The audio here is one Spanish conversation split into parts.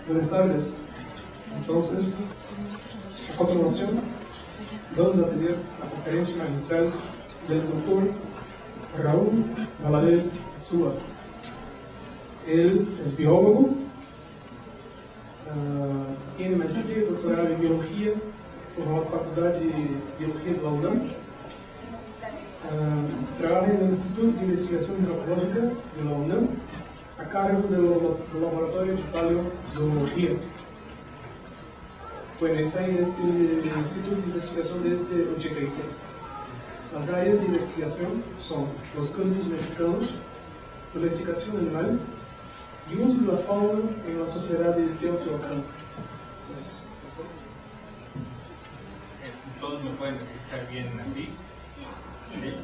Buenas tardes. Entonces, a continuación, vamos a tener la conferencia magistral del doctor Raúl Valadez Súa. Él es biólogo, tiene maestría y doctorado en biología por la Facultad de Biología de la UNAM. Trabaja en el Instituto de Investigaciones Antropológicas de la UNAM a cargo del Laboratorio de Paleozoología. Bueno, está en este Instituto de Investigación desde 1986. Las áreas de investigación son los campos mexicanos, domesticación animal y uso de la fauna en la sociedad de Teotihuacán. Entonces, ¿todos me pueden escuchar bien así? ¿Sí?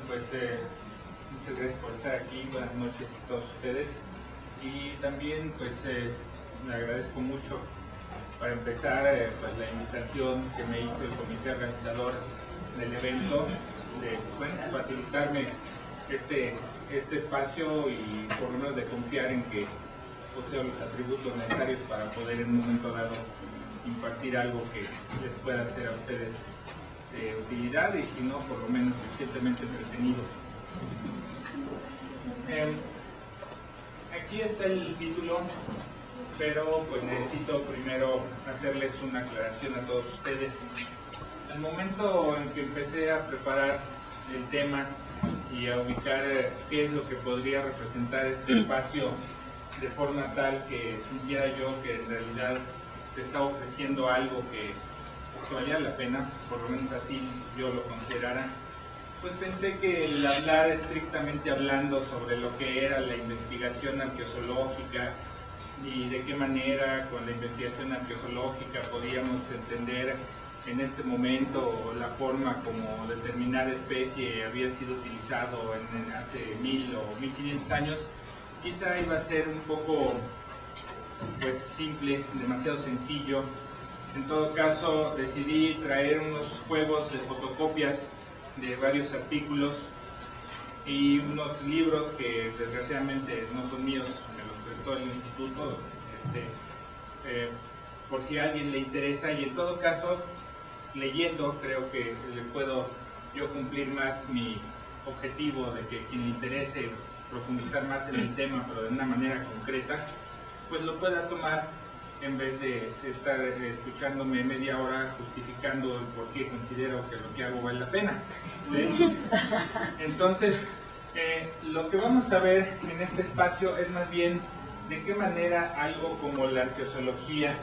Pues muchas gracias por estar aquí, buenas noches a todos ustedes, y también pues me agradezco mucho para empezar pues, la invitación que me hizo el comité organizador del evento de facilitarme este espacio y por lo menos de confiar en que poseo los atributos necesarios para poder en un momento dado impartir algo que les pueda ser a ustedes de utilidad y si no, por lo menos suficientemente entretenido. Aquí está el título, pero pues necesito primero hacerles una aclaración a todos ustedes. Al momento en que empecé a preparar el tema y a ubicar qué es lo que podría representar este espacio de forma tal que sintiera yo que en realidad se está ofreciendo algo que valía la pena, por lo menos así yo lo considerara, pues pensé que el hablar estrictamente hablando sobre lo que era la investigación arqueozoológica y de qué manera con la investigación arqueozoológica podíamos entender en este momento la forma como determinada especie había sido utilizado hace 1000 o 1500 años, quizá iba a ser un poco pues simple, demasiado sencillo. En todo caso, decidí traer unos juegos de fotocopias de varios artículos y unos libros que desgraciadamente no son míos, me los prestó el instituto, por si a alguien le interesa, y en todo caso, leyendo creo que le puedo yo cumplir más mi objetivo de que quien le interese profundizar más en el tema, pero de una manera concreta, pues lo pueda tomar en vez de estar escuchándome media hora justificando el por qué considero que lo que hago vale la pena. ¿Sí? Entonces, lo que vamos a ver en este espacio es más bien de qué manera algo como la arqueozoología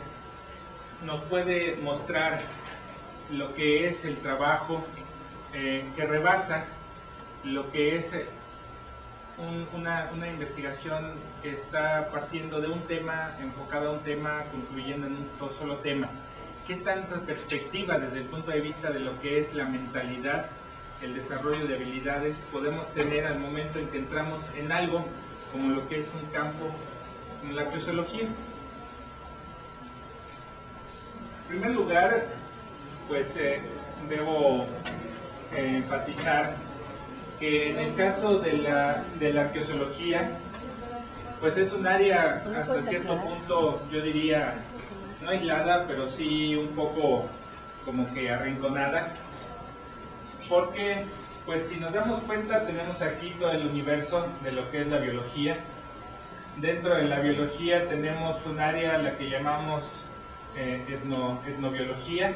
nos puede mostrar lo que es el trabajo que rebasa lo que es una investigación que está partiendo de un tema, enfocada a un tema, concluyendo en un solo tema. ¿Qué tanta perspectiva desde el punto de vista de lo que es la mentalidad, el desarrollo de habilidades podemos tener al momento en que entramos en algo como lo que es un campo como la arqueozoología? En primer lugar, pues debo enfatizar que en el caso de la arqueozoología, pues es un área hasta cierto punto, yo diría, no aislada, pero sí un poco como que arrinconada, porque pues si nos damos cuenta tenemos aquí todo el universo de lo que es la biología. Dentro de la biología tenemos un área a la que llamamos etnobiología,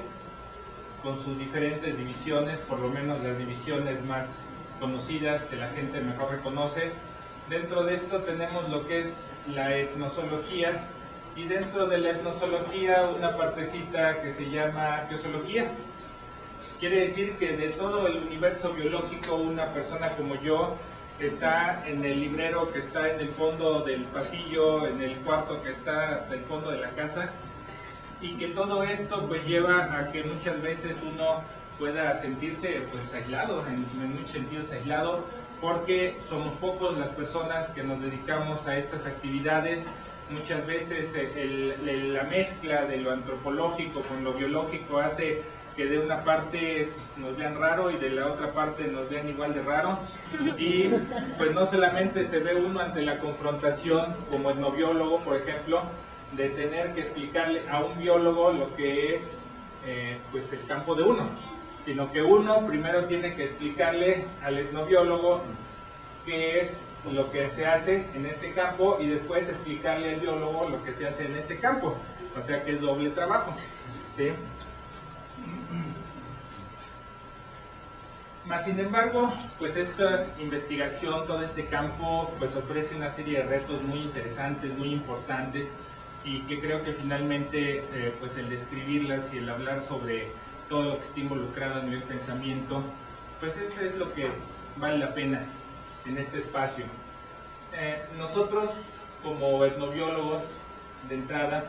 con sus diferentes divisiones, por lo menos las divisiones más conocidas que la gente mejor reconoce. Dentro de esto tenemos lo que es la etnozoología y dentro de la etnozoología una partecita que se llama arqueozoología. Quiere decir que de todo el universo biológico una persona como yo está en el librero que está en el fondo del pasillo, en el cuarto que está hasta el fondo de la casa, y que todo esto pues lleva a que muchas veces uno pueda sentirse pues aislado, en muchos sentidos aislado, porque somos pocos las personas que nos dedicamos a estas actividades. Muchas veces la mezcla de lo antropológico con lo biológico hace que de una parte nos vean raro y de la otra parte nos vean igual de raro, y pues no solamente se ve uno ante la confrontación como etnobiólogo, por ejemplo, de tener que explicarle a un biólogo lo que es pues el campo de uno, sino que uno primero tiene que explicarle al etnobiólogo qué es lo que se hace en este campo y después explicarle al biólogo lo que se hace en este campo, o sea que es doble trabajo, ¿sí? Más sin embargo, pues esta investigación, todo este campo, pues ofrece una serie de retos muy interesantes, muy importantes, y que creo que finalmente pues el describirlas y el hablar sobre todo lo que está involucrado en el pensamiento, pues eso es lo que vale la pena en este espacio. Nosotros como etnobiólogos de entrada,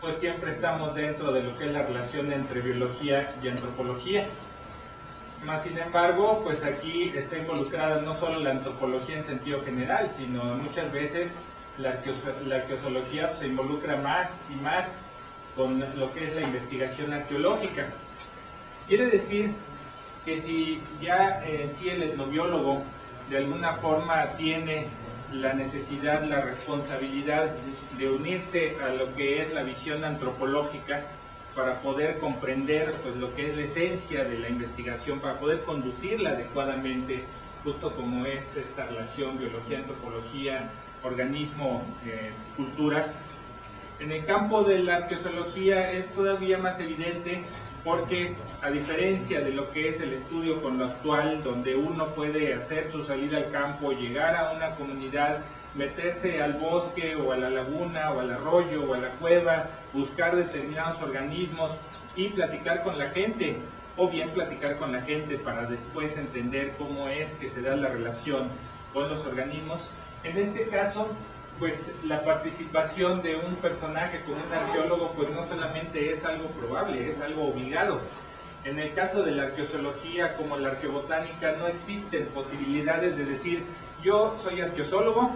pues siempre estamos dentro de lo que es la relación entre biología y antropología. Más sin embargo, pues aquí está involucrada no solo la antropología en sentido general, sino muchas veces la arqueozoología se involucra más y más con lo que es la investigación arqueológica. Quiere decir que si ya en sí el etnobiólogo de alguna forma tiene la necesidad, la responsabilidad de unirse a lo que es la visión antropológica para poder comprender pues lo que es la esencia de la investigación, para poder conducirla adecuadamente, justo como es esta relación biología, antropología, organismo, cultura. En el campo de la arqueozoología es todavía más evidente porque, a diferencia de lo que es el estudio con lo actual, donde uno puede hacer su salida al campo, llegar a una comunidad, meterse al bosque o a la laguna o al arroyo o a la cueva, buscar determinados organismos y platicar con la gente, o bien platicar con la gente para después entender cómo es que se da la relación con los organismos. En este caso, pues la participación de un personaje como un arqueólogo, pues no solamente es algo probable, es algo obligado. En el caso de la arqueozoología, como la arqueobotánica, no existen posibilidades de decir, yo soy arqueozoólogo,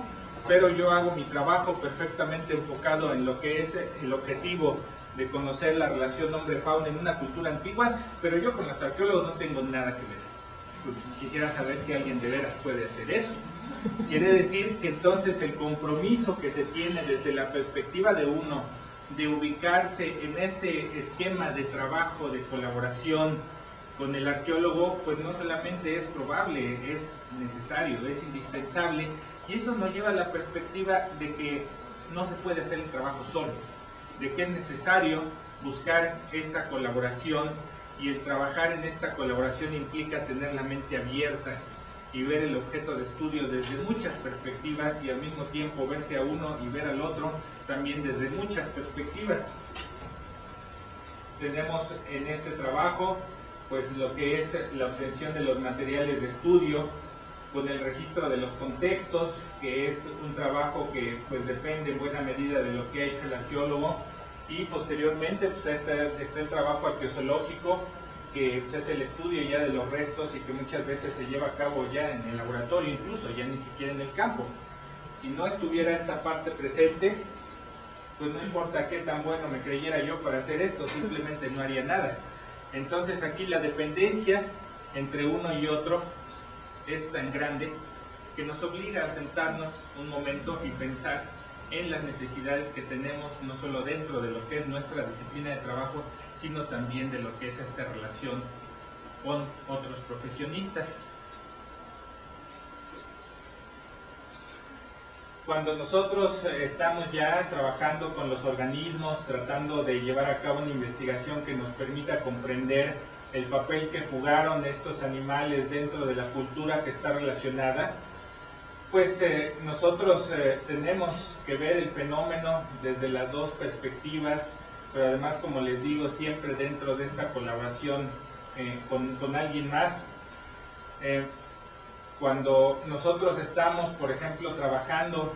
pero yo hago mi trabajo perfectamente enfocado en lo que es el objetivo de conocer la relación hombre-fauna en una cultura antigua, pero yo con los arqueólogos no tengo nada que ver. Pues quisiera saber si alguien de veras puede hacer eso. Quiere decir que entonces el compromiso que se tiene desde la perspectiva de uno, de ubicarse en ese esquema de trabajo, de colaboración con el arqueólogo, pues no solamente es probable, es necesario, es indispensable, y eso nos lleva a la perspectiva de que no se puede hacer el trabajo solo, de que es necesario buscar esta colaboración, y el trabajar en esta colaboración implica tener la mente abierta y ver el objeto de estudio desde muchas perspectivas, y al mismo tiempo verse a uno y ver al otro también desde muchas perspectivas. Tenemos en este trabajo pues lo que es la obtención de los materiales de estudio con el registro de los contextos, que es un trabajo que pues depende en buena medida de lo que ha hecho el arqueólogo, y posteriormente pues está el trabajo arqueozoológico, que pues, es el estudio ya de los restos y que muchas veces se lleva a cabo ya en el laboratorio, incluso ya ni siquiera en el campo. Si no estuviera esta parte presente, pues no importa qué tan bueno me creyera yo para hacer esto, simplemente no haría nada. Entonces aquí la dependencia entre uno y otro es tan grande que nos obliga a sentarnos un momento y pensar en las necesidades que tenemos, no solo dentro de lo que es nuestra disciplina de trabajo, sino también de lo que es esta relación con otros profesionistas. Cuando nosotros estamos ya trabajando con los organismos, tratando de llevar a cabo una investigación que nos permita comprender el papel que jugaron estos animales dentro de la cultura que está relacionada, pues nosotros tenemos que ver el fenómeno desde las dos perspectivas, pero además, como les digo, siempre dentro de esta colaboración con alguien más. Cuando nosotros estamos, por ejemplo, trabajando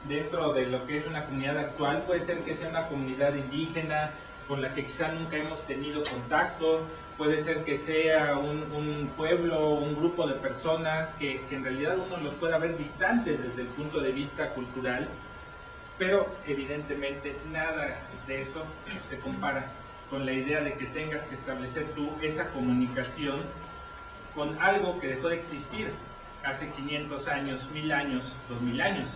dentro de lo que es una comunidad actual, puede ser que sea una comunidad indígena con la que quizá nunca hemos tenido contacto, puede ser que sea un pueblo, un grupo de personas que en realidad uno los pueda ver distantes desde el punto de vista cultural, pero evidentemente nada de eso se compara con la idea de que tengas que establecer tú esa comunicación con algo que dejó de existir hace 500 años, 1000 años, 2000 años.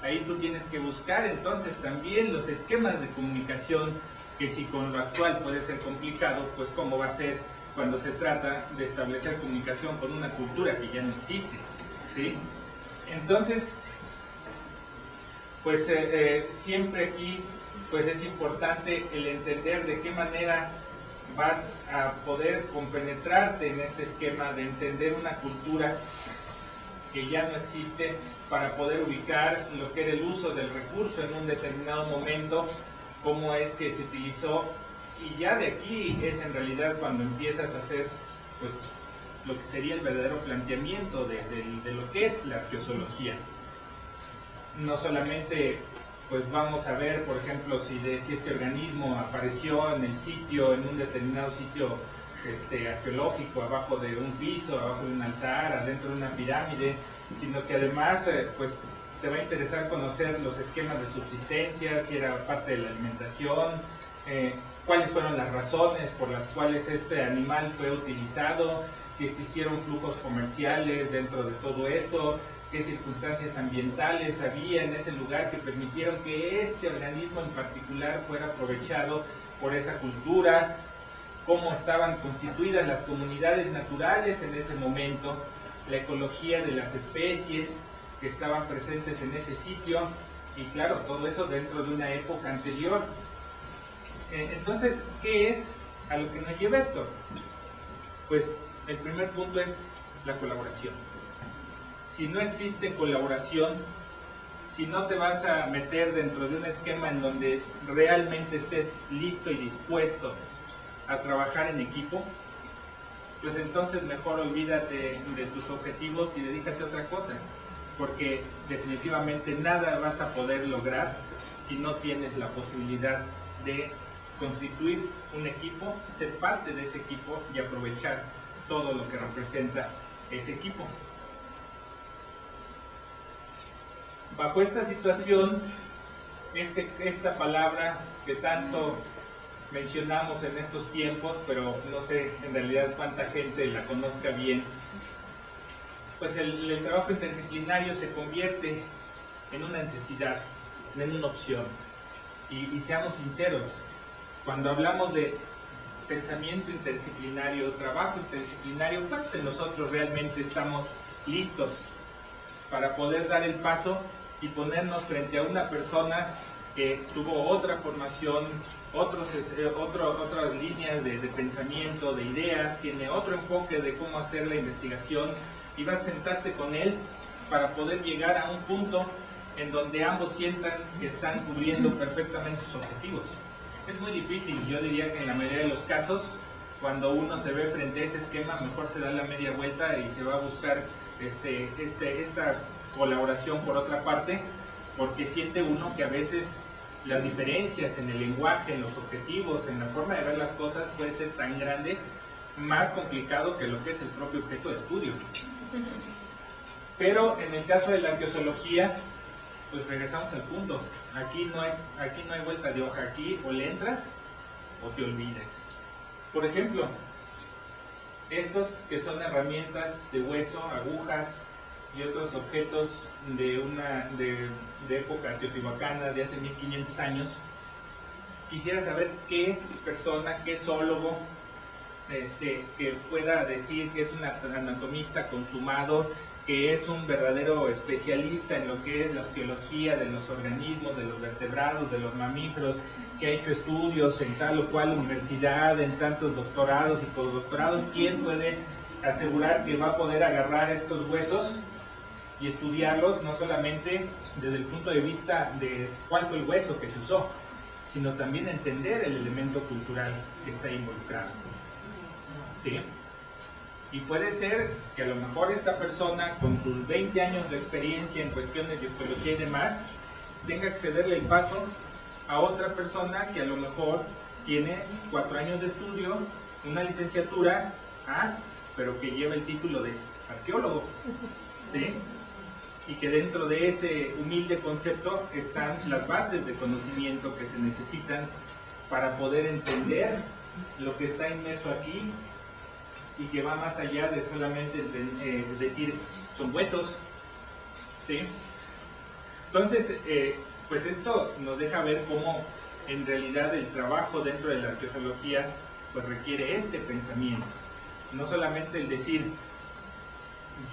Ahí tú tienes que buscar entonces también los esquemas de comunicación, que si con lo actual puede ser complicado, pues cómo va a ser cuando se trata de establecer comunicación con una cultura que ya no existe, ¿sí? Entonces, pues siempre aquí pues es importante el entender de qué manera vas a poder compenetrarte en este esquema de entender una cultura que ya no existe, para poder ubicar lo que era el uso del recurso en un determinado momento, cómo es que se utilizó, y ya de aquí es en realidad cuando empiezas a hacer pues lo que sería el verdadero planteamiento de lo que es la arqueozoología. No solamente pues vamos a ver, por ejemplo, si este organismo apareció en el sitio, en un determinado sitio arqueológico, abajo de un piso, abajo de un altar, adentro de una pirámide, sino que además pues te va a interesar conocer los esquemas de subsistencia, si era parte de la alimentación, cuáles fueron las razones por las cuales este animal fue utilizado, si existieron flujos comerciales dentro de todo eso, qué circunstancias ambientales había en ese lugar que permitieron que este organismo en particular fuera aprovechado por esa cultura, cómo estaban constituidas las comunidades naturales en ese momento, la ecología de las especies que estaban presentes en ese sitio, y claro, todo eso dentro de una época anterior. Entonces, ¿qué es a lo que nos lleva esto? Pues el primer punto es la colaboración. Si no existe colaboración, si no te vas a meter dentro de un esquema en donde realmente estés listo y dispuesto a trabajar en equipo, pues entonces mejor olvídate de tus objetivos y dedícate a otra cosa, porque definitivamente nada vas a poder lograr si no tienes la posibilidad de constituir un equipo, ser parte de ese equipo y aprovechar todo lo que representa ese equipo. Bajo esta situación, esta palabra que tanto mencionamos en estos tiempos, pero no sé en realidad cuánta gente la conozca bien, pues el trabajo interdisciplinario se convierte en una necesidad, en una opción. Y seamos sinceros, cuando hablamos de pensamiento interdisciplinario, trabajo interdisciplinario, ¿cuántos de nosotros realmente estamos listos para poder dar el paso y ponernos frente a una persona que tuvo otra formación, otras líneas de pensamiento, de ideas, tiene otro enfoque de cómo hacer la investigación, y vas a sentarte con él para poder llegar a un punto en donde ambos sientan que están cubriendo perfectamente sus objetivos? Es muy difícil. Yo diría que en la mayoría de los casos, cuando uno se ve frente a ese esquema, mejor se da la media vuelta y se va a buscar esta colaboración por otra parte, porque siente uno que a veces las diferencias en el lenguaje, en los objetivos, en la forma de ver las cosas puede ser tan grande, más complicado que lo que es el propio objeto de estudio. Pero en el caso de la arqueozoología, pues regresamos al punto. Aquí no hay vuelta de hoja. Aquí o le entras o te olvides. Por ejemplo, estos que son herramientas de hueso, agujas y otros objetos de época teotihuacana, de hace 1500 años, quisiera saber qué persona, qué zoólogo que pueda decir que es un anatomista consumado, que es un verdadero especialista en lo que es la osteología de los organismos, de los vertebrados, de los mamíferos, que ha hecho estudios en tal o cual universidad, en tantos doctorados y postdoctorados. ¿Quién puede asegurar que va a poder agarrar estos huesos y estudiarlos, no solamente desde el punto de vista de cuál fue el hueso que se usó, sino también entender el elemento cultural que está involucrado? ¿Sí? Y puede ser que a lo mejor esta persona, con sus 20 años de experiencia en cuestiones de osteología y demás, tenga que cederle el paso a otra persona que a lo mejor tiene 4 años de estudio, una licenciatura, pero que lleva el título de arqueólogo, ¿sí? Y que dentro de ese humilde concepto están las bases de conocimiento que se necesitan para poder entender lo que está inmerso aquí y que va más allá de solamente decir son huesos, ¿sí? Entonces, pues esto nos deja ver cómo en realidad el trabajo dentro de la arqueología pues requiere este pensamiento, no solamente el decir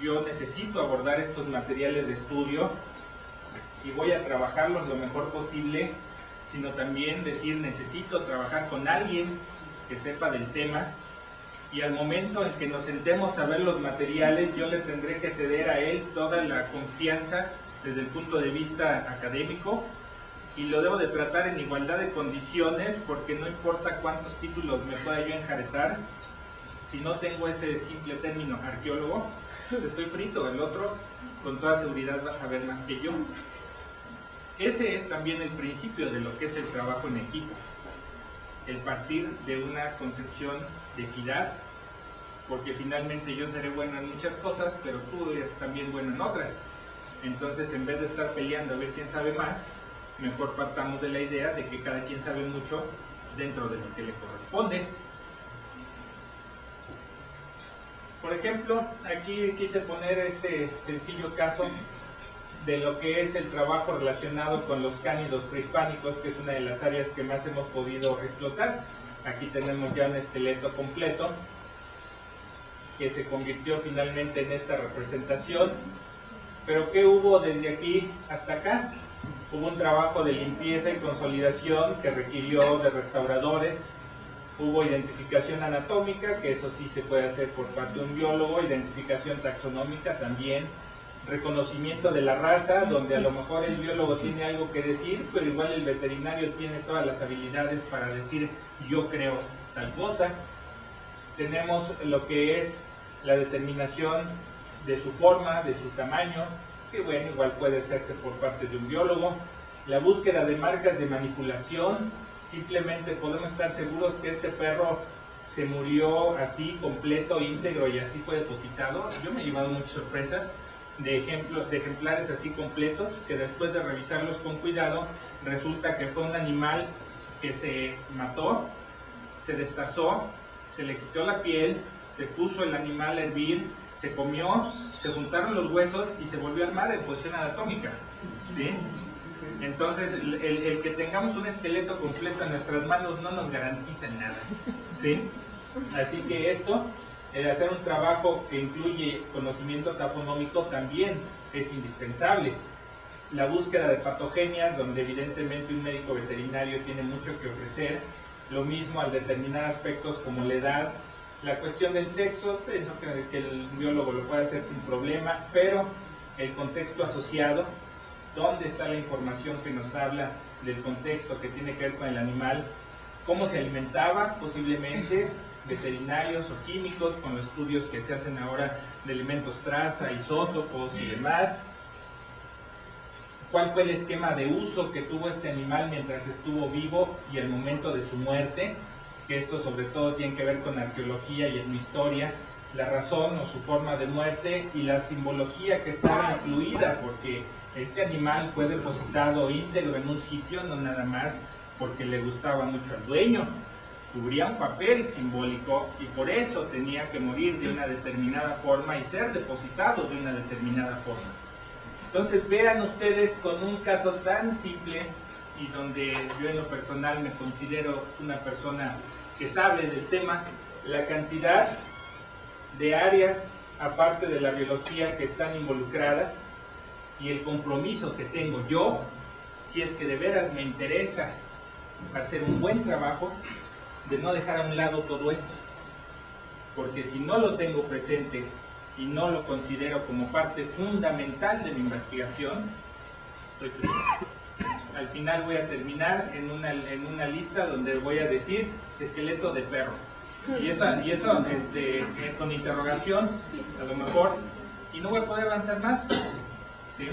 yo necesito abordar estos materiales de estudio y voy a trabajarlos lo mejor posible, sino también decir necesito trabajar con alguien que sepa del tema, y al momento en que nos sentemos a ver los materiales yo le tendré que ceder a él toda la confianza desde el punto de vista académico, y lo debo de tratar en igualdad de condiciones, porque no importa cuántos títulos me pueda yo enjaretar, si no tengo ese simple término arqueólogo, pues estoy frito. El otro con toda seguridad va a saber más que yo. Ese es también el principio de lo que es el trabajo en equipo, el partir de una concepción de equidad, porque finalmente yo seré bueno en muchas cosas, pero tú eres también bueno en otras. Entonces, en vez de estar peleando a ver quién sabe más, mejor partamos de la idea de que cada quien sabe mucho dentro de lo que le corresponde. Por ejemplo, aquí quise poner este sencillo caso de lo que es el trabajo relacionado con los cánidos prehispánicos, que es una de las áreas que más hemos podido explotar. Aquí tenemos ya un esqueleto completo que se convirtió finalmente en esta representación. Pero ¿qué hubo desde aquí hasta acá? Hubo un trabajo de limpieza y consolidación que requirió de restauradores. Hubo identificación anatómica, que eso sí se puede hacer por parte de un biólogo, identificación taxonómica también, reconocimiento de la raza, donde a lo mejor el biólogo tiene algo que decir, pero igual el veterinario tiene todas las habilidades para decir yo creo tal cosa. Tenemos lo que es la determinación de su forma, de su tamaño, que bueno, igual puede hacerse por parte de un biólogo. La búsqueda de marcas de manipulación, simplemente podemos estar seguros que este perro se murió así, completo, íntegro, y así fue depositado. Yo me he llevado muchas sorpresas de ejemplares así completos, que después de revisarlos con cuidado, resulta que fue un animal que se mató, se destazó, se le quitó la piel, se puso el animal a hervir, se comió, se juntaron los huesos y se volvió a armar en posición anatómica, ¿sí? Entonces, el que tengamos un esqueleto completo en nuestras manos no nos garantiza nada, ¿sí? Así que esto, el hacer un trabajo que incluye conocimiento tafonómico, también es indispensable. La búsqueda de patogenias, donde evidentemente un médico veterinario tiene mucho que ofrecer. Lo mismo al determinar aspectos como la edad. La cuestión del sexo, pienso que el biólogo lo puede hacer sin problema, pero el contexto asociado, dónde está la información que nos habla del contexto que tiene que ver con el animal, cómo se alimentaba, posiblemente veterinarios o químicos, con los estudios que se hacen ahora de elementos traza, isótopos y demás. ¿Cuál fue el esquema de uso que tuvo este animal mientras estuvo vivo y el momento de su muerte? Que esto sobre todo tiene que ver con arqueología y etnohistoria, la razón o su forma de muerte y la simbología que estaba incluida, porque este animal fue depositado íntegro en un sitio, no nada más porque le gustaba mucho al dueño, cubría un papel simbólico y por eso tenía que morir de una determinada forma y ser depositado de una determinada forma. Entonces vean ustedes, con un caso tan simple, y donde yo en lo personal me considero una persona que sabe del tema, la cantidad de áreas aparte de la biología que están involucradas y el compromiso que tengo yo, si es que de veras me interesa hacer un buen trabajo, de no dejar a un lado todo esto, porque si no lo tengo presente y no lo considero como parte fundamental de mi investigación, estoy frito. Al final voy a terminar en una lista donde voy a decir esqueleto de perro, y eso con interrogación a lo mejor, y no voy a poder avanzar más, ¿sí?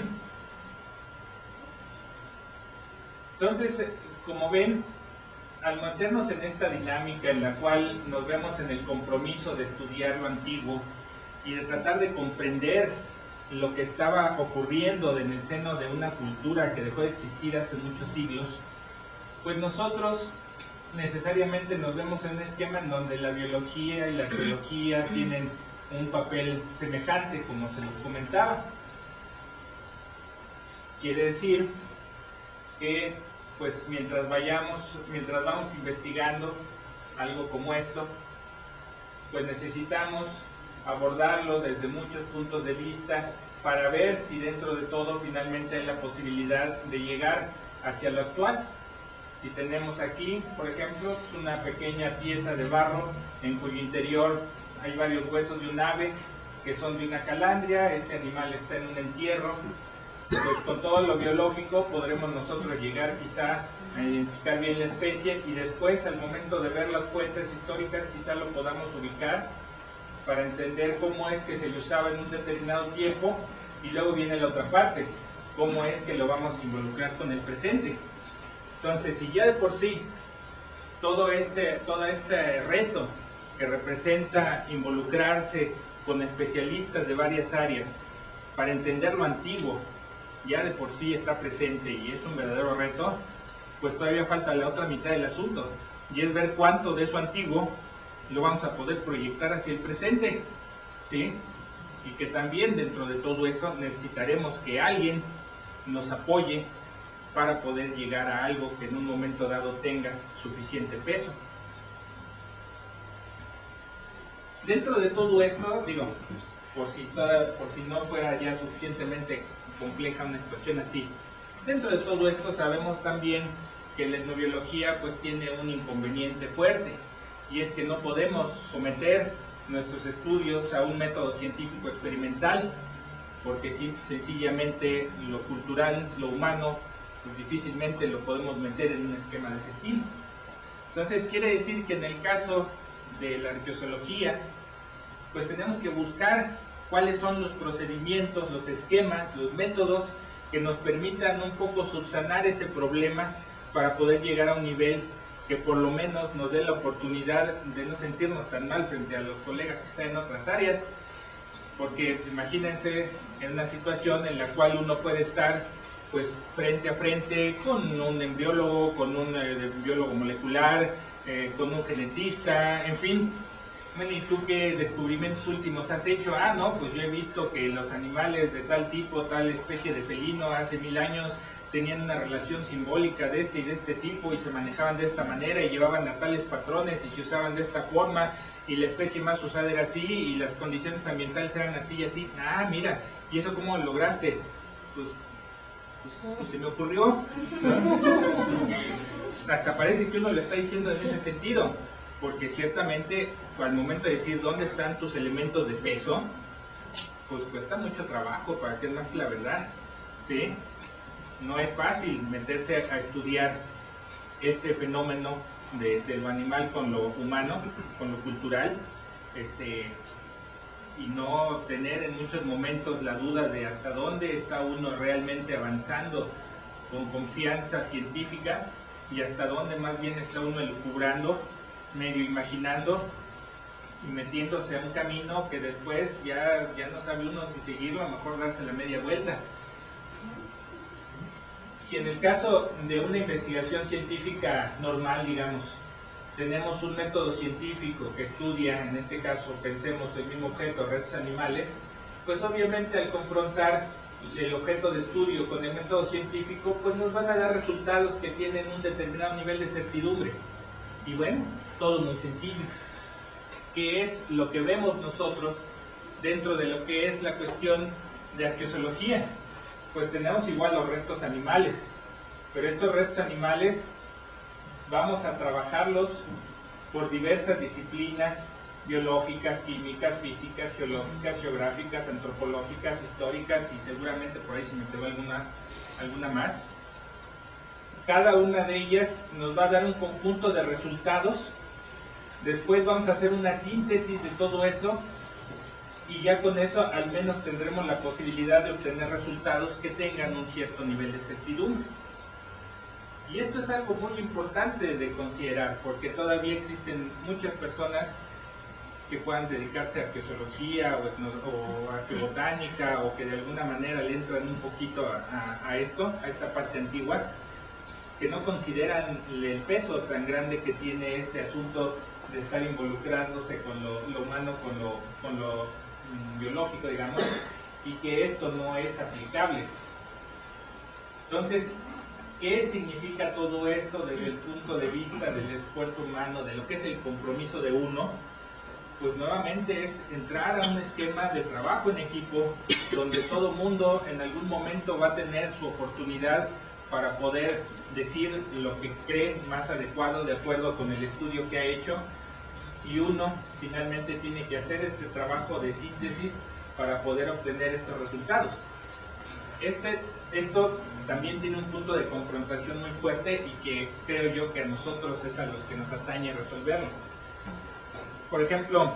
Entonces, como ven, al meternos en esta dinámica en la cual nos vemos en el compromiso de estudiar lo antiguo y de tratar de comprender lo que estaba ocurriendo en el seno de una cultura que dejó de existir hace muchos siglos, pues nosotros necesariamente nos vemos en un esquema en donde la biología y la arqueología tienen un papel semejante, como se nos comentaba. Quiere decir que pues mientras vamos investigando algo como esto, pues necesitamos abordarlo desde muchos puntos de vista para ver si dentro de todo finalmente hay la posibilidad de llegar hacia lo actual. Si tenemos aquí, por ejemplo, una pequeña pieza de barro en cuyo interior hay varios huesos de un ave que son de una calandria, este animal está en un entierro, pues con todo lo biológico podremos nosotros llegar quizá a identificar bien la especie y después al momento de ver las fuentes históricas quizá lo podamos ubicar para entender cómo es que se lo usaba en un determinado tiempo y luego viene la otra parte, cómo es que lo vamos a involucrar con el presente. Entonces, si ya de por sí todo este reto que representa involucrarse con especialistas de varias áreas para entender lo antiguo, ya de por sí está presente y es un verdadero reto, pues todavía falta la otra mitad del asunto, y es ver cuánto de eso antiguo lo vamos a poder proyectar hacia el presente, ¿sí? Y que también dentro de todo eso necesitaremos que alguien nos apoye para poder llegar a algo que en un momento dado tenga suficiente peso. Dentro de todo esto, digo, por si no fuera ya suficientemente compleja una situación así, dentro de todo esto sabemos también que la etnobiología pues tiene un inconveniente fuerte, y es que no podemos someter nuestros estudios a un método científico experimental, porque sencillamente lo cultural, lo humano, pues difícilmente lo podemos meter en un esquema de ese estilo. Entonces quiere decir que en el caso de la arqueozoología, pues tenemos que buscar cuáles son los procedimientos, los esquemas, los métodos que nos permitan un poco subsanar ese problema para poder llegar a un nivel que por lo menos nos dé la oportunidad de no sentirnos tan mal frente a los colegas que están en otras áreas, porque pues, imagínense en una situación en la cual uno puede estar pues frente a frente con un embriólogo, con un biólogo molecular, con un genetista, en fin. Bueno, ¿y tú qué descubrimientos últimos has hecho? Ah, no, pues yo he visto que los animales de tal tipo, tal especie de felino hace 1000 años tenían una relación simbólica de este y de este tipo y se manejaban de esta manera y llevaban a tales patrones y se usaban de esta forma y la especie más usada era así y las condiciones ambientales eran así y así. Ah, mira, ¿y eso cómo lo lograste? Pues se me ocurrió. Hasta parece que uno lo está diciendo en ese sentido, porque ciertamente al momento de decir dónde están tus elementos de peso, pues cuesta mucho trabajo, para que es más que la verdad, ¿sí? No es fácil meterse a estudiar este fenómeno de lo animal con lo humano, con lo cultural, y no tener en muchos momentos la duda de hasta dónde está uno realmente avanzando con confianza científica y hasta dónde más bien está uno elucubrando, medio imaginando y metiéndose a un camino que después ya no sabe uno si seguirlo, a lo mejor darse la media vuelta. Si en el caso de una investigación científica normal, digamos, tenemos un método científico que estudia, en este caso pensemos el mismo objeto, retos animales, pues obviamente al confrontar el objeto de estudio con el método científico, pues nos van a dar resultados que tienen un determinado nivel de certidumbre. Y bueno, todo muy sencillo. ¿Qué es lo que vemos nosotros dentro de lo que es la cuestión de arqueozoología? Pues tenemos igual los restos animales, pero estos restos animales vamos a trabajarlos por diversas disciplinas biológicas, químicas, físicas, geológicas, geográficas, antropológicas, históricas y seguramente por ahí se me quedó alguna más. Cada una de ellas nos va a dar un conjunto de resultados. Después vamos a hacer una síntesis de todo eso y ya con eso al menos tendremos la posibilidad de obtener resultados que tengan un cierto nivel de certidumbre. Y esto es algo muy importante de considerar, porque todavía existen muchas personas que puedan dedicarse a arqueozoología o arqueobotánica o que de alguna manera le entran un poquito a esto, a esta parte antigua, que no consideran el peso tan grande que tiene este asunto de estar involucrándose con lo humano, con lo biológico, digamos, y que esto no es aplicable. Entonces, ¿qué significa todo esto desde el punto de vista del esfuerzo humano, de lo que es el compromiso de uno? Pues nuevamente es entrar a un esquema de trabajo en equipo donde todo mundo en algún momento va a tener su oportunidad para poder decir lo que cree más adecuado de acuerdo con el estudio que ha hecho, y uno finalmente tiene que hacer este trabajo de síntesis para poder obtener estos resultados. Esto también tiene un punto de confrontación muy fuerte y que creo yo que a nosotros es a los que nos atañe resolverlo. Por ejemplo,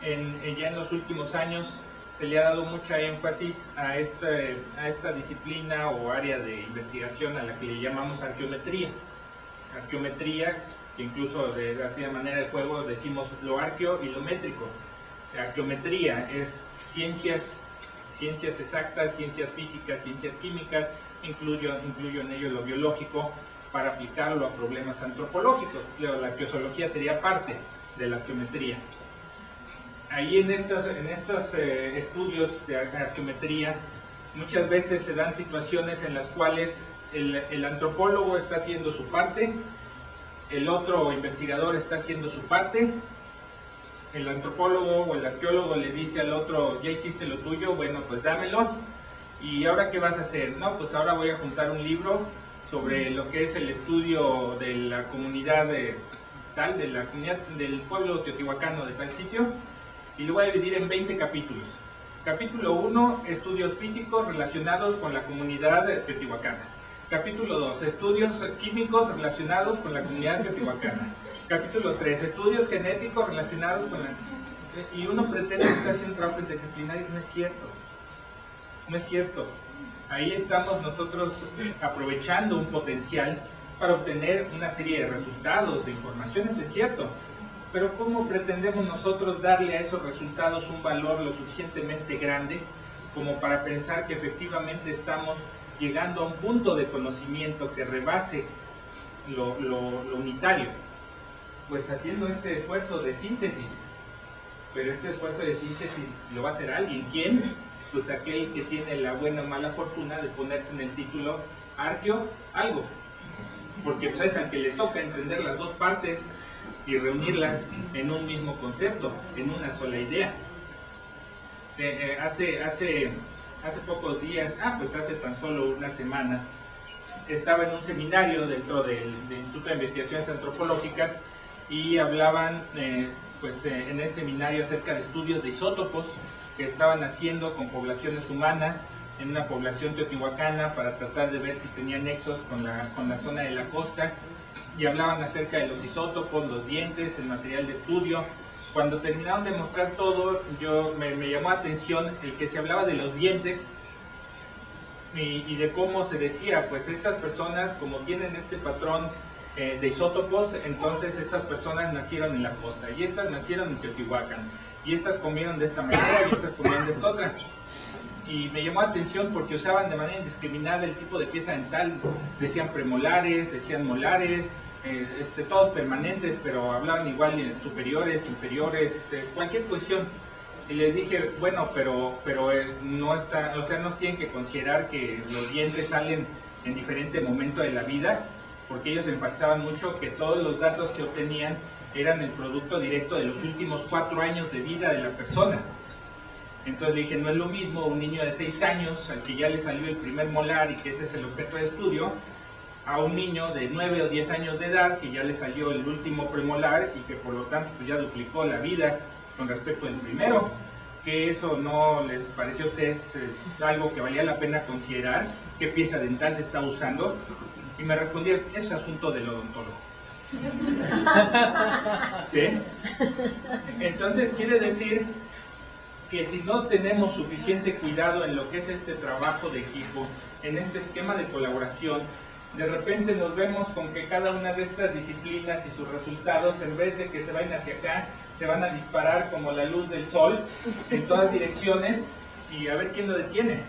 ya en los últimos años se le ha dado mucha énfasis a esta disciplina o área de investigación a la que le llamamos arqueometría. Arqueometría, que incluso así de manera de juego decimos lo arqueo y lo métrico. Arqueometría es ciencias exactas, ciencias físicas, ciencias químicas, incluyo en ello lo biológico, para aplicarlo a problemas antropológicos. La arqueozoología sería parte de la arqueometría. Ahí en estos estudios de arqueometría muchas veces se dan situaciones en las cuales el antropólogo está haciendo su parte, el otro investigador está haciendo su parte, el antropólogo o el arqueólogo le dice al otro, ya hiciste lo tuyo, bueno pues dámelo, y ahora qué vas a hacer. No, pues ahora voy a juntar un libro sobre lo que es el estudio de la comunidad del pueblo teotihuacano de tal sitio, y lo voy a dividir en 20 capítulos. Capítulo 1, estudios físicos relacionados con la comunidad teotihuacana. Capítulo 2, estudios químicos relacionados con la comunidad teotihuacana. Capítulo 3, estudios genéticos relacionados con la... Y uno pretende que está haciendo un trabajo interdisciplinario. No es cierto. No es cierto. Ahí estamos nosotros aprovechando un potencial para obtener una serie de resultados, de información, eso es cierto. Pero ¿cómo pretendemos nosotros darle a esos resultados un valor lo suficientemente grande como para pensar que efectivamente estamos llegando a un punto de conocimiento que rebase lo unitario? Pues haciendo este esfuerzo de síntesis. Pero este esfuerzo de síntesis lo va a hacer alguien. ¿Quién? Pues aquel que tiene la buena o mala fortuna de ponerse en el título arqueo algo. Porque pues es al que le toca entender las dos partes y reunirlas en un mismo concepto, en una sola idea. Hace pocos días, pues hace tan solo una semana, estaba en un seminario dentro del Instituto de Investigaciones Antropológicas y hablaban en ese seminario acerca de estudios de isótopos que estaban haciendo con poblaciones humanas en una población teotihuacana para tratar de ver si tenía nexos con la zona de la costa, y hablaban acerca de los isótopos, los dientes, el material de estudio. Cuando terminaron de mostrar todo, me llamó la atención el que se hablaba de los dientes y de cómo se decía, pues estas personas como tienen este patrón de isótopos, entonces estas personas nacieron en la costa, y estas nacieron en Teotihuacán, y estas comieron de esta manera, y estas comieron de esta otra. Y me llamó la atención porque usaban de manera indiscriminada el tipo de pieza dental. Decían premolares, decían molares, todos permanentes, pero hablaban igual de superiores, inferiores, cualquier cuestión. Y les dije, bueno, pero no está, o sea, no tienen que considerar que los dientes salen en diferente momento de la vida, porque ellos enfatizaban mucho que todos los datos que obtenían eran el producto directo de los últimos 4 años de vida de la persona. Entonces le dije, no es lo mismo un niño de 6 años al que ya le salió el primer molar y que ese es el objeto de estudio, a un niño de 9 o 10 años de edad que ya le salió el último premolar y que por lo tanto pues, ya duplicó la vida con respecto al primero. ¿Que eso no les pareció a ustedes algo que valía la pena considerar? ¿Qué pieza dental se está usando? Y me respondieron, es asunto del odontólogo. ¿Sí? Entonces quiere decir que si no tenemos suficiente cuidado en lo que es este trabajo de equipo, en este esquema de colaboración, de repente nos vemos con que cada una de estas disciplinas y sus resultados, en vez de que se vayan hacia acá, se van a disparar como la luz del sol en todas direcciones, y a ver quién lo detiene,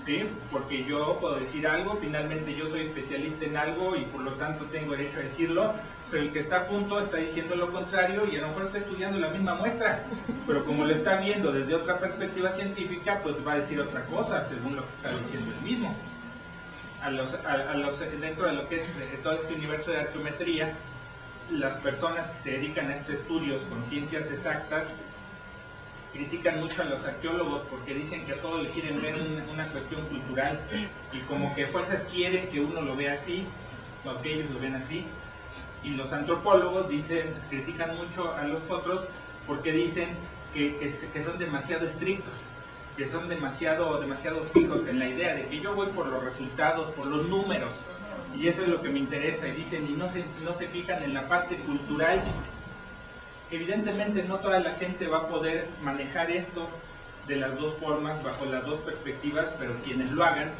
¿sí? ¿sí? Porque yo puedo decir algo, finalmente yo soy especialista en algo y por lo tanto tengo derecho a decirlo, pero el que está junto está diciendo lo contrario y a lo mejor está estudiando la misma muestra, pero como lo está viendo desde otra perspectiva científica, pues va a decir otra cosa según lo que está diciendo él mismo. Dentro de lo que es todo este universo de arqueometría, las personas que se dedican a estos estudios con ciencias exactas critican mucho a los arqueólogos porque dicen que a todos le quieren ver una cuestión cultural y como que fuerzas quieren que uno lo vea así o que ellos lo ven así. Y los antropólogos critican mucho a los otros porque dicen que son demasiado estrictos, que son demasiado fijos en la idea de que yo voy por los resultados, por los números, y eso es lo que me interesa, y dicen, y no se fijan en la parte cultural. Evidentemente no toda la gente va a poder manejar esto de las dos formas, bajo las dos perspectivas, pero quienes lo hagan,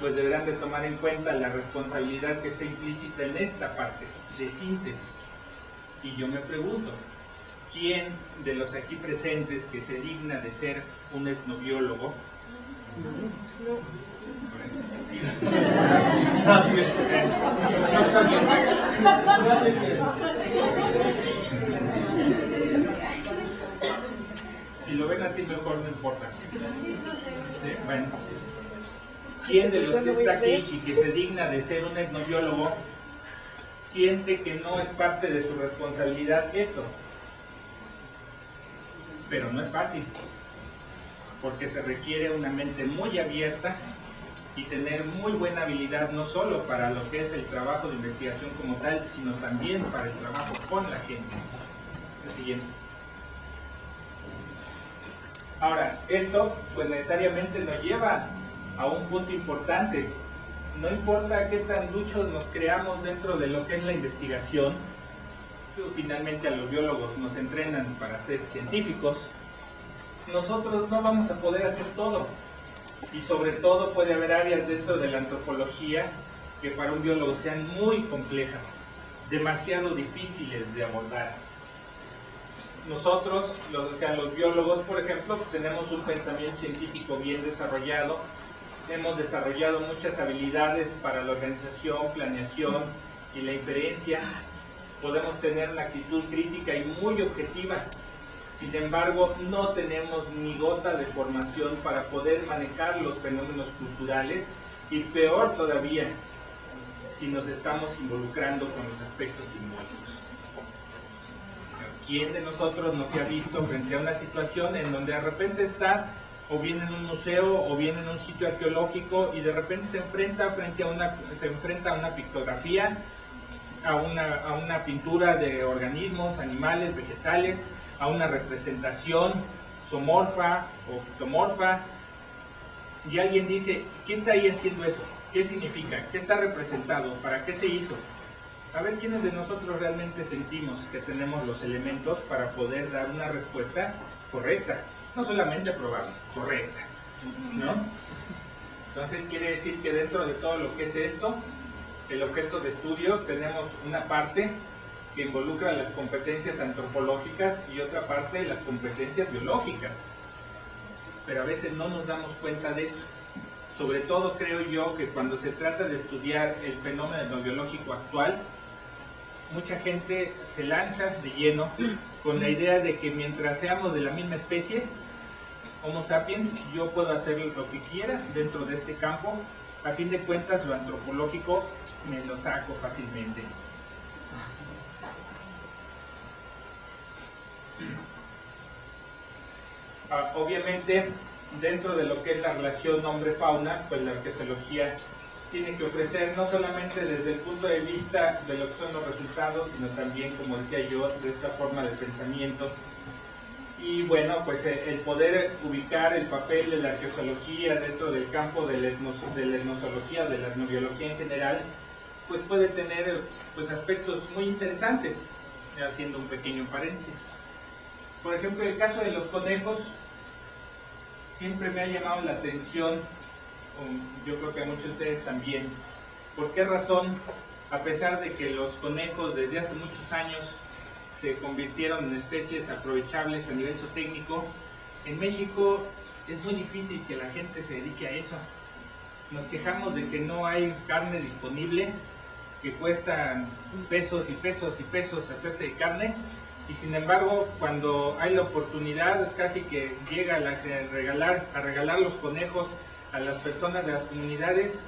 pues deberán de tomar en cuenta la responsabilidad que está implícita en esta parte de síntesis. Y yo me pregunto, ¿quién de los aquí presentes que se digna de ser un etnobiólogo? Si lo ven así mejor, no importa. Bueno, ¿quién de los que está aquí y que se digna de ser un etnobiólogo siente que no es parte de su responsabilidad esto? Pero no es fácil, porque se requiere una mente muy abierta y tener muy buena habilidad, no solo para lo que es el trabajo de investigación como tal, sino también para el trabajo con la gente. Lo siguiente. Ahora, esto pues necesariamente nos lleva a un punto importante. No importa qué tan duchos nos creamos dentro de lo que es la investigación, finalmente a los biólogos nos entrenan para ser científicos, nosotros no vamos a poder hacer todo. Y sobre todo puede haber áreas dentro de la antropología que para un biólogo sean muy complejas, demasiado difíciles de abordar. Nosotros, los biólogos, por ejemplo, tenemos un pensamiento científico bien desarrollado, hemos desarrollado muchas habilidades para la organización, planeación y la inferencia, podemos tener una actitud crítica y muy objetiva. Sin embargo, no tenemos ni gota de formación para poder manejar los fenómenos culturales y peor todavía, si nos estamos involucrando con los aspectos simbólicos. ¿Quién de nosotros no se ha visto frente a una situación en donde de repente está o bien en un museo o bien en un sitio arqueológico y de repente se enfrenta a una pictografía, a una pintura de organismos, animales, vegetales, a una representación zoomorfa o fitomorfa, y alguien dice, ¿qué está ahí haciendo eso? ¿Qué significa? ¿Qué está representado? ¿Para qué se hizo? A ver, ¿quiénes de nosotros realmente sentimos que tenemos los elementos para poder dar una respuesta correcta? No solamente probable, correcta, ¿no? Entonces quiere decir que dentro de todo lo que es esto, el objeto de estudio, tenemos una parte que involucra las competencias antropológicas y otra parte las competencias biológicas. Pero a veces no nos damos cuenta de eso. Sobre todo creo yo que cuando se trata de estudiar el fenómeno biológico actual, mucha gente se lanza de lleno con la idea de que mientras seamos de la misma especie, Homo sapiens, yo puedo hacer lo que quiera dentro de este campo. A fin de cuentas, lo antropológico me lo saco fácilmente. Obviamente, dentro de lo que es la relación hombre-fauna, pues la arqueología tiene que ofrecer no solamente desde el punto de vista de lo que son los resultados, sino también, como decía yo, de esta forma de pensamiento. Y bueno, pues el poder ubicar el papel de la arqueología dentro del campo de la etnozoología, de la etnobiología en general, pues puede tener pues aspectos muy interesantes, haciendo un pequeño paréntesis. Por ejemplo, el caso de los conejos siempre me ha llamado la atención, yo creo que a muchos de ustedes también. ¿Por qué razón, a pesar de que los conejos desde hace muchos años se convirtieron en especies aprovechables a nivel zootécnico, en México es muy difícil que la gente se dedique a eso? nos quejamos de que no hay carne disponible, que cuestan pesos y pesos y pesos hacerse de carne, y sin embargo cuando hay la oportunidad casi que llega a regalar los conejos a las personas de las comunidades,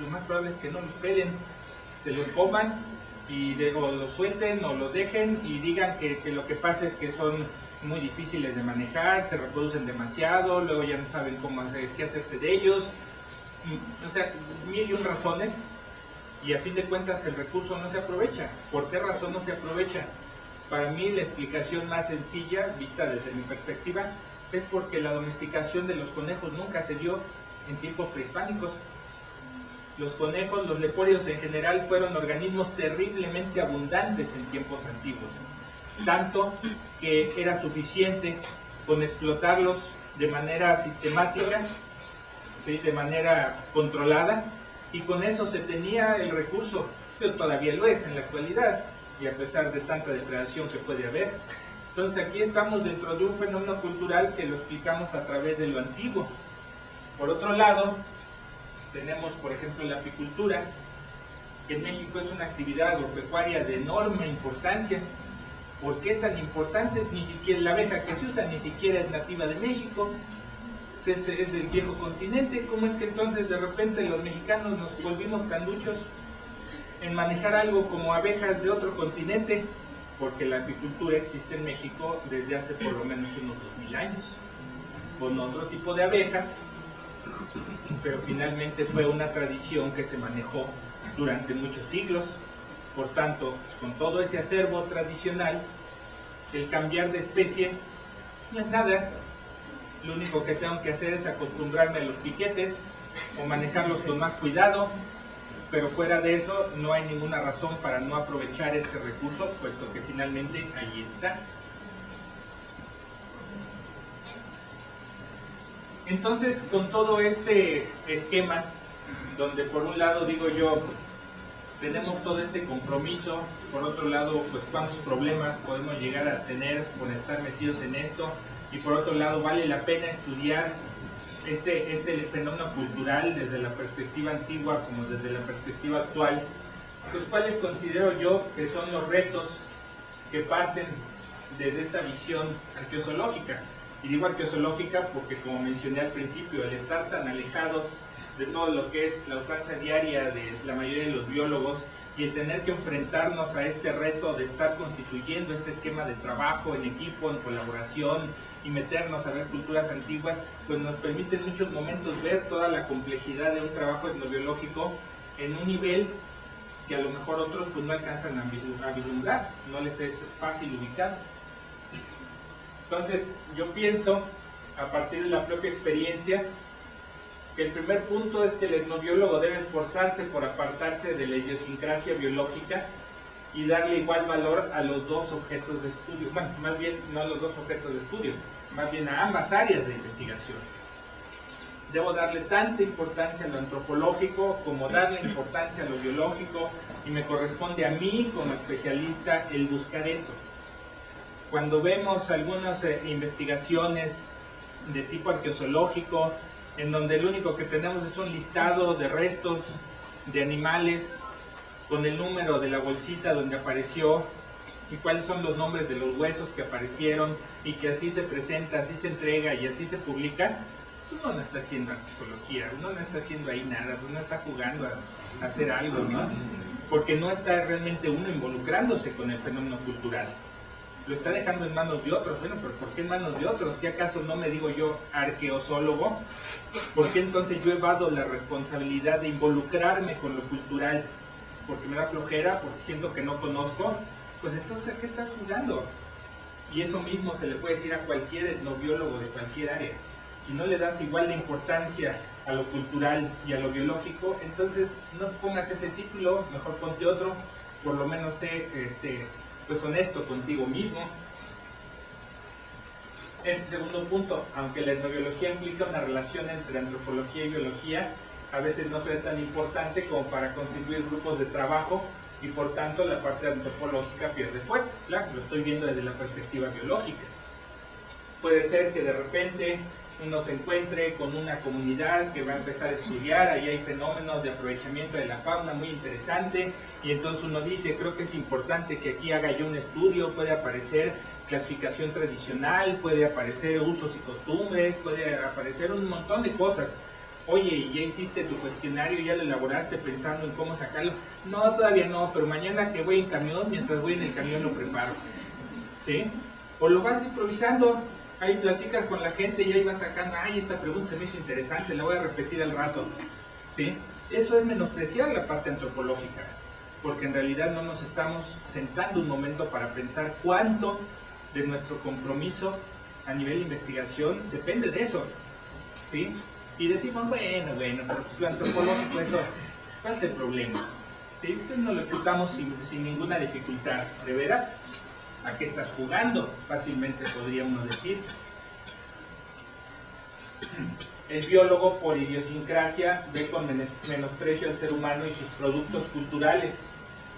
lo más probable es que no los pelen, se los coman o los suelten o los dejen y digan que lo que pasa es que son muy difíciles de manejar, se reproducen demasiado, luego ya no saben qué hacerse de ellos, o sea, mil y un razones, y a fin de cuentas el recurso no se aprovecha. ¿Por qué razón no se aprovecha? Para mí la explicación más sencilla, vista desde mi perspectiva, es porque la domesticación de los conejos nunca se dio en tiempos prehispánicos. Los conejos, los leporios en general, fueron organismos terriblemente abundantes en tiempos antiguos, tanto que era suficiente con explotarlos de manera sistemática, ¿sí?, de manera controlada, y con eso se tenía el recurso, pero todavía lo es en la actualidad, y a pesar de tanta depredación que puede haber. Entonces aquí estamos dentro de un fenómeno cultural que lo explicamos a través de lo antiguo. Por otro lado, tenemos por ejemplo la apicultura, que en México es una actividad agropecuaria de enorme importancia. ¿Por qué tan importante? Ni siquiera la abeja que se usa ni siquiera es nativa de México, es del viejo continente. ¿Cómo es que entonces de repente los mexicanos nos volvimos tan duchos en manejar algo como abejas de otro continente? Porque la apicultura existe en México desde hace por lo menos unos 2000 años, con otro tipo de abejas, pero finalmente fue una tradición que se manejó durante muchos siglos. Por tanto, con todo ese acervo tradicional, el cambiar de especie no es nada. Lo único que tengo que hacer es acostumbrarme a los piquetes o manejarlos con más cuidado, pero fuera de eso no hay ninguna razón para no aprovechar este recurso, puesto que finalmente ahí está. Entonces, con todo este esquema, donde por un lado digo yo, tenemos todo este compromiso, por otro lado, pues cuántos problemas podemos llegar a tener por estar metidos en esto, y por otro lado vale la pena estudiar este fenómeno cultural desde la perspectiva antigua como desde la perspectiva actual, pues cuáles considero yo que son los retos que parten desde esta visión arqueozoológica. Y digo arqueozoológica porque, como mencioné al principio, al estar tan alejados de todo lo que es la usanza diaria de la mayoría de los biólogos, y el tener que enfrentarnos a este reto de estar constituyendo este esquema de trabajo en equipo, en colaboración, y meternos a ver culturas antiguas, pues nos permite en muchos momentos ver toda la complejidad de un trabajo etnobiológico en un nivel que a lo mejor otros pues no alcanzan a vislumbrar, no les es fácil ubicar. Entonces yo pienso, a partir de la propia experiencia, que el primer punto es que el etnobiólogo debe esforzarse por apartarse de la idiosincrasia biológica y darle igual valor a los dos objetos de estudio, bueno, más bien no a los dos objetos de estudio, más bien a ambas áreas de investigación. Debo darle tanta importancia a lo antropológico como darle importancia a lo biológico, y me corresponde a mí como especialista el buscar eso. Cuando vemos algunas investigaciones de tipo arqueozoológico, en donde lo único que tenemos es un listado de restos de animales con el número de la bolsita donde apareció y cuáles son los nombres de los huesos que aparecieron, y que así se presenta, así se entrega y así se publica, uno no está haciendo arqueología, uno no está haciendo ahí nada, uno está jugando a hacer algo, ¿no? Porque no está realmente uno involucrándose con el fenómeno cultural. Lo está dejando en manos de otros. Bueno, pero ¿por qué en manos de otros? ¿Qué acaso no me digo yo arqueozoólogo? ¿Por qué entonces yo evado la responsabilidad de involucrarme con lo cultural? ¿Porque me da flojera? ¿Porque siento que no conozco? Pues entonces, ¿a qué estás jugando? Y eso mismo se le puede decir a cualquier etnobiólogo de cualquier área. Si no le das igual de importancia a lo cultural y a lo biológico, entonces no pongas ese título, mejor ponte otro, por lo menos sé pues honesto contigo mismo. El segundo punto, aunque la etnobiología implica una relación entre antropología y biología, a veces no será tan importante como para constituir grupos de trabajo, y por tanto la parte antropológica pierde fuerza. Claro, lo estoy viendo desde la perspectiva biológica. Puede ser que de repente uno se encuentre con una comunidad que va a empezar a estudiar, ahí hay fenómenos de aprovechamiento de la fauna muy interesante, y entonces uno dice, creo que es importante que aquí haga yo un estudio, puede aparecer clasificación tradicional, puede aparecer usos y costumbres, puede aparecer un montón de cosas. Oye, ¿y ya hiciste tu cuestionario? ¿Ya lo elaboraste pensando en cómo sacarlo? No, todavía no, pero mañana que voy en camión, mientras voy en el camión lo preparo. ¿Sí? O lo vas improvisando, ahí platicas con la gente y ahí vas sacando, ay, esta pregunta se me hizo interesante, la voy a repetir al rato. ¿Sí? Eso es menospreciar la parte antropológica, porque en realidad no nos estamos sentando un momento para pensar cuánto de nuestro compromiso a nivel de investigación depende de eso. ¿Sí? Y decimos, bueno, pero pues lo antropológico, eso, ¿cuál es el problema? ¿Sí? Entonces nos lo chutamos sin ninguna dificultad. ¿De veras? ¿A qué estás jugando? Fácilmente podríamos decir. El biólogo, por idiosincrasia, ve con menosprecio al ser humano y sus productos culturales,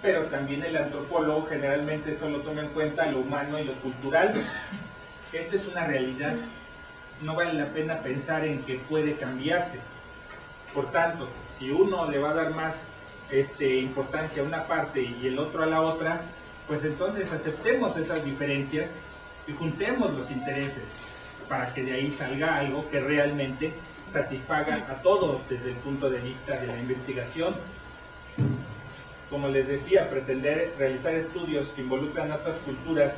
pero también el antropólogo generalmente solo toma en cuenta lo humano y lo cultural. Esta es una realidad. No vale la pena pensar en que puede cambiarse. Por tanto, si uno le va a dar más importancia a una parte y el otro a la otra, pues entonces aceptemos esas diferencias y juntemos los intereses para que de ahí salga algo que realmente satisfaga a todos desde el punto de vista de la investigación. Como les decía, pretender realizar estudios que involucran a otras culturas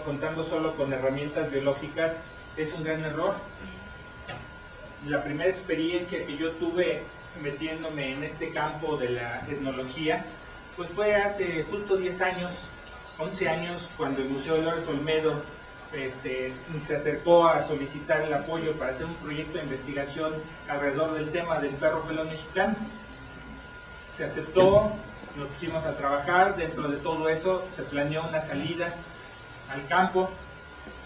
contando solo con herramientas biológicas es un gran error. La primera experiencia que yo tuve metiéndome en este campo de la etnología, pues fue hace justo 10 años, 11 años, cuando el Museo Dolores Olmedo se acercó a solicitar el apoyo para hacer un proyecto de investigación alrededor del tema del perro pelón mexicano. Se aceptó, nos pusimos a trabajar, dentro de todo eso se planeó una salida al campo,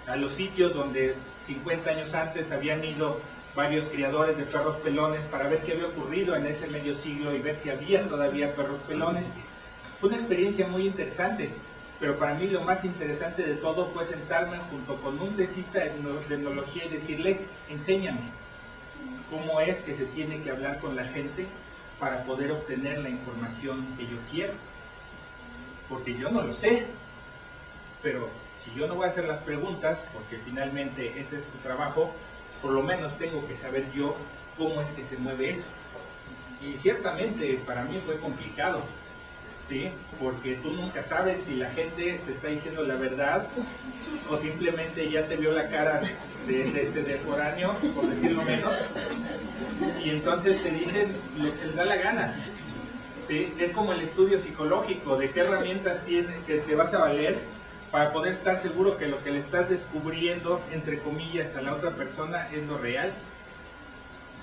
a los sitios donde 50 años antes habían ido varios criadores de perros pelones para ver qué había ocurrido en ese medio siglo y ver si había todavía perros pelones. Fue una experiencia muy interesante, pero para mí lo más interesante de todo fue sentarme junto con un tesista de etnología y decirle, enséñame cómo es que se tiene que hablar con la gente para poder obtener la información que yo quiero, porque yo no lo sé, pero si yo no voy a hacer las preguntas, porque finalmente ese es tu trabajo, por lo menos tengo que saber yo cómo es que se mueve eso. Y ciertamente para mí fue complicado, ¿sí? Porque tú nunca sabes si la gente te está diciendo la verdad o simplemente ya te vio la cara de foráneo, por decirlo menos, y entonces te dicen lo que se les da la gana. ¿Sí? Es como el estudio psicológico, de qué herramientas que te vas a valer para poder estar seguro que lo que le estás descubriendo, entre comillas, a la otra persona es lo real.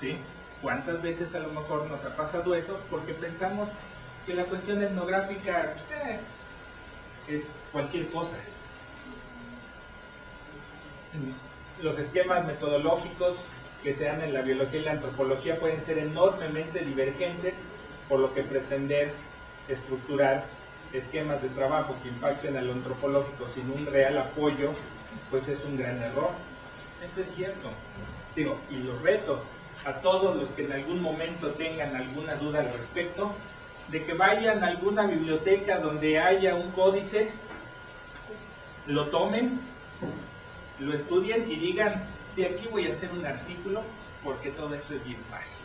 ¿Sí? ¿Cuántas veces a lo mejor nos ha pasado eso? Porque pensamos que la cuestión etnográfica es cualquier cosa. Los esquemas metodológicos que se dan en la biología y la antropología pueden ser enormemente divergentes, por lo que pretender estructurar esquemas de trabajo que impacten a lo antropológico sin un real apoyo, pues es un gran error. Eso es cierto. Digo, y los reto a todos los que en algún momento tengan alguna duda al respecto, de que vayan a alguna biblioteca donde haya un códice, lo tomen, lo estudien y digan, de aquí voy a hacer un artículo porque todo esto es bien fácil.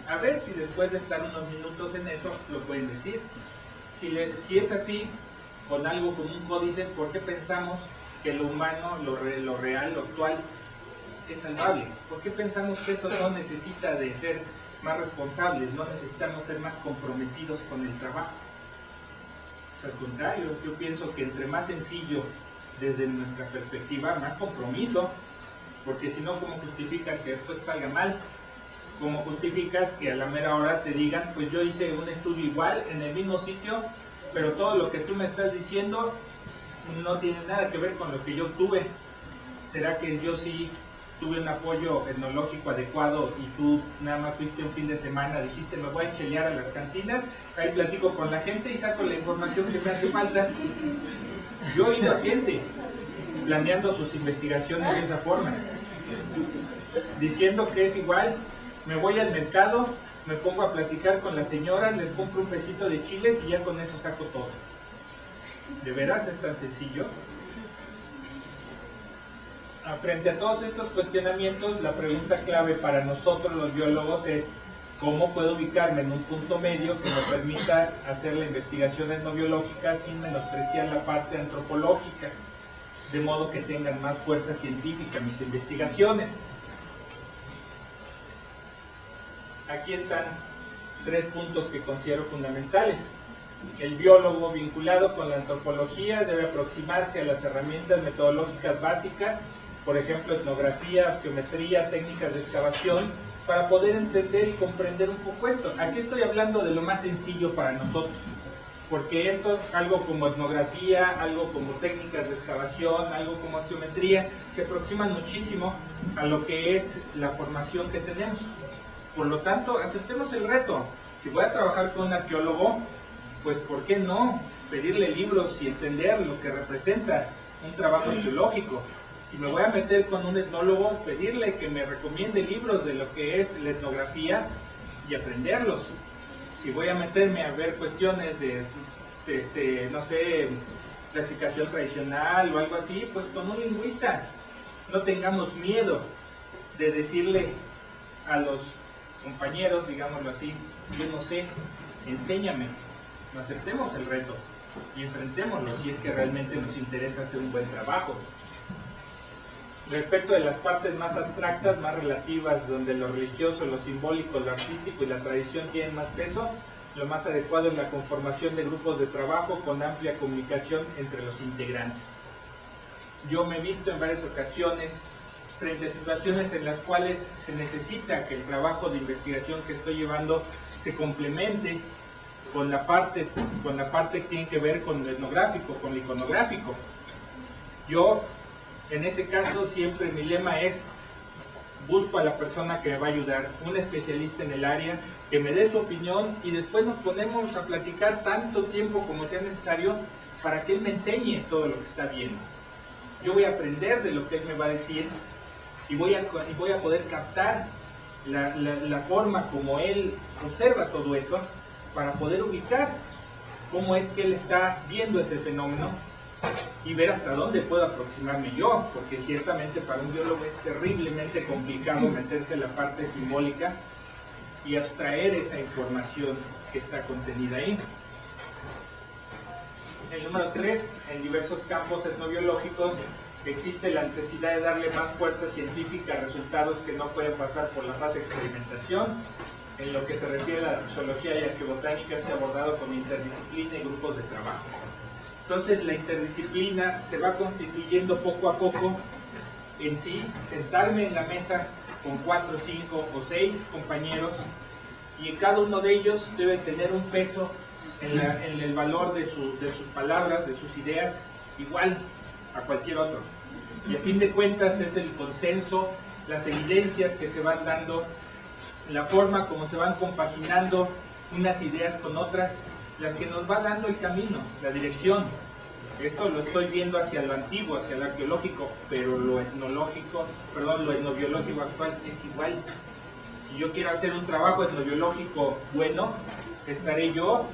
A ver si después de estar unos minutos en eso lo pueden decir. Si es así, con algo como un códice, ¿por qué pensamos que lo humano, lo real, lo actual es salvable? ¿Por qué pensamos que eso no necesita de ser más responsables, no necesitamos ser más comprometidos con el trabajo? Pues al contrario, yo pienso que entre más sencillo desde nuestra perspectiva, más compromiso, porque si no, ¿cómo justificas que después te salga mal? ¿Cómo justificas que a la mera hora te digan, pues yo hice un estudio igual, en el mismo sitio, pero todo lo que tú me estás diciendo no tiene nada que ver con lo que yo obtuve? ¿Será que yo sí tuve un apoyo etnológico adecuado y tú nada más fuiste un fin de semana, dijiste me voy a chelear a las cantinas, ahí platico con la gente y saco la información que me hace falta? Yo he ido a gente planeando sus investigaciones de esa forma. diciendo que es igual. Me voy al mercado, me pongo a platicar con las señoras, les compro un pesito de chiles y ya con eso saco todo. ¿De veras es tan sencillo? Frente a todos estos cuestionamientos, la pregunta clave para nosotros los biólogos es ¿cómo puedo ubicarme en un punto medio que me permita hacer la investigación etnobiológica sin menospreciar la parte antropológica? De modo que tengan más fuerza científica mis investigaciones. Aquí están 3 puntos que considero fundamentales. El biólogo vinculado con la antropología debe aproximarse a las herramientas metodológicas básicas, por ejemplo, etnografía, geometría, técnicas de excavación, para poder entender y comprender un poco esto. Aquí estoy hablando de lo más sencillo para nosotros, porque esto, algo como etnografía, algo como técnicas de excavación, algo como geometría, se aproximan muchísimo a lo que es la formación que tenemos. Por lo tanto, aceptemos el reto. Si voy a trabajar con un arqueólogo, pues ¿por qué no pedirle libros y entender lo que representa un trabajo arqueológico? Si me voy a meter con un etnólogo, pedirle que me recomiende libros de lo que es la etnografía y aprenderlos. Si voy a meterme a ver cuestiones de, no sé, clasificación tradicional o algo así, pues con un lingüista. No tengamos miedo de decirle a los compañeros, digámoslo así, yo no sé, enséñame. No aceptemos el reto y enfrentémoslo si es que realmente nos interesa hacer un buen trabajo. Respecto de las partes más abstractas, más relativas, donde lo religioso, lo simbólico, lo artístico y la tradición tienen más peso, lo más adecuado es la conformación de grupos de trabajo con amplia comunicación entre los integrantes. Yo me he visto en varias ocasiones frente a situaciones en las cuales se necesita que el trabajo de investigación que estoy llevando se complemente con la parte que tiene que ver con lo etnográfico, con lo iconográfico. Yo, en ese caso, siempre mi lema es: busco a la persona que me va a ayudar, un especialista en el área, que me dé su opinión y después nos ponemos a platicar tanto tiempo como sea necesario para que él me enseñe todo lo que está viendo. Yo voy a aprender de lo que él me va a decir y voy a poder captar la forma como él observa todo eso para poder ubicar cómo es que él está viendo ese fenómeno y ver hasta dónde puedo aproximarme yo, porque ciertamente para un biólogo es terriblemente complicado meterse en la parte simbólica y abstraer esa información que está contenida ahí. El número 3, en diversos campos etnobiológicos existe la necesidad de darle más fuerza científica a resultados que no pueden pasar por la fase de experimentación. En lo que se refiere a la zoología y arqueobotánica se ha abordado con interdisciplina y grupos de trabajo. Entonces la interdisciplina se va constituyendo poco a poco en sí, sentarme en la mesa con 4, 5 o 6 compañeros y cada uno de ellos debe tener un peso en el valor de sus palabras, de sus ideas, igual a cualquier otro. Y a fin de cuentas es el consenso, las evidencias que se van dando, la forma como se van compaginando unas ideas con otras, las que nos va dando el camino, la dirección. Esto lo estoy viendo hacia lo antiguo, hacia lo arqueológico, pero lo etnobiológico actual es igual. Si yo quiero hacer un trabajo etnobiológico bueno, estaré yo,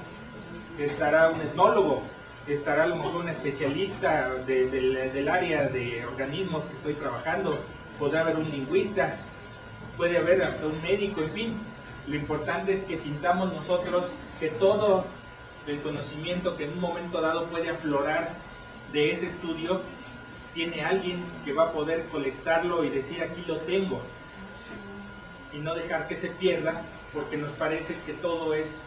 estará un etnólogo, estará a lo mejor un especialista del área de organismos que estoy trabajando, podrá haber un lingüista, puede haber hasta un médico, en fin. Lo importante es que sintamos nosotros que todo el conocimiento que en un momento dado puede aflorar de ese estudio, tiene alguien que va a poder colectarlo y decir aquí lo tengo, y no dejar que se pierda porque nos parece que todo es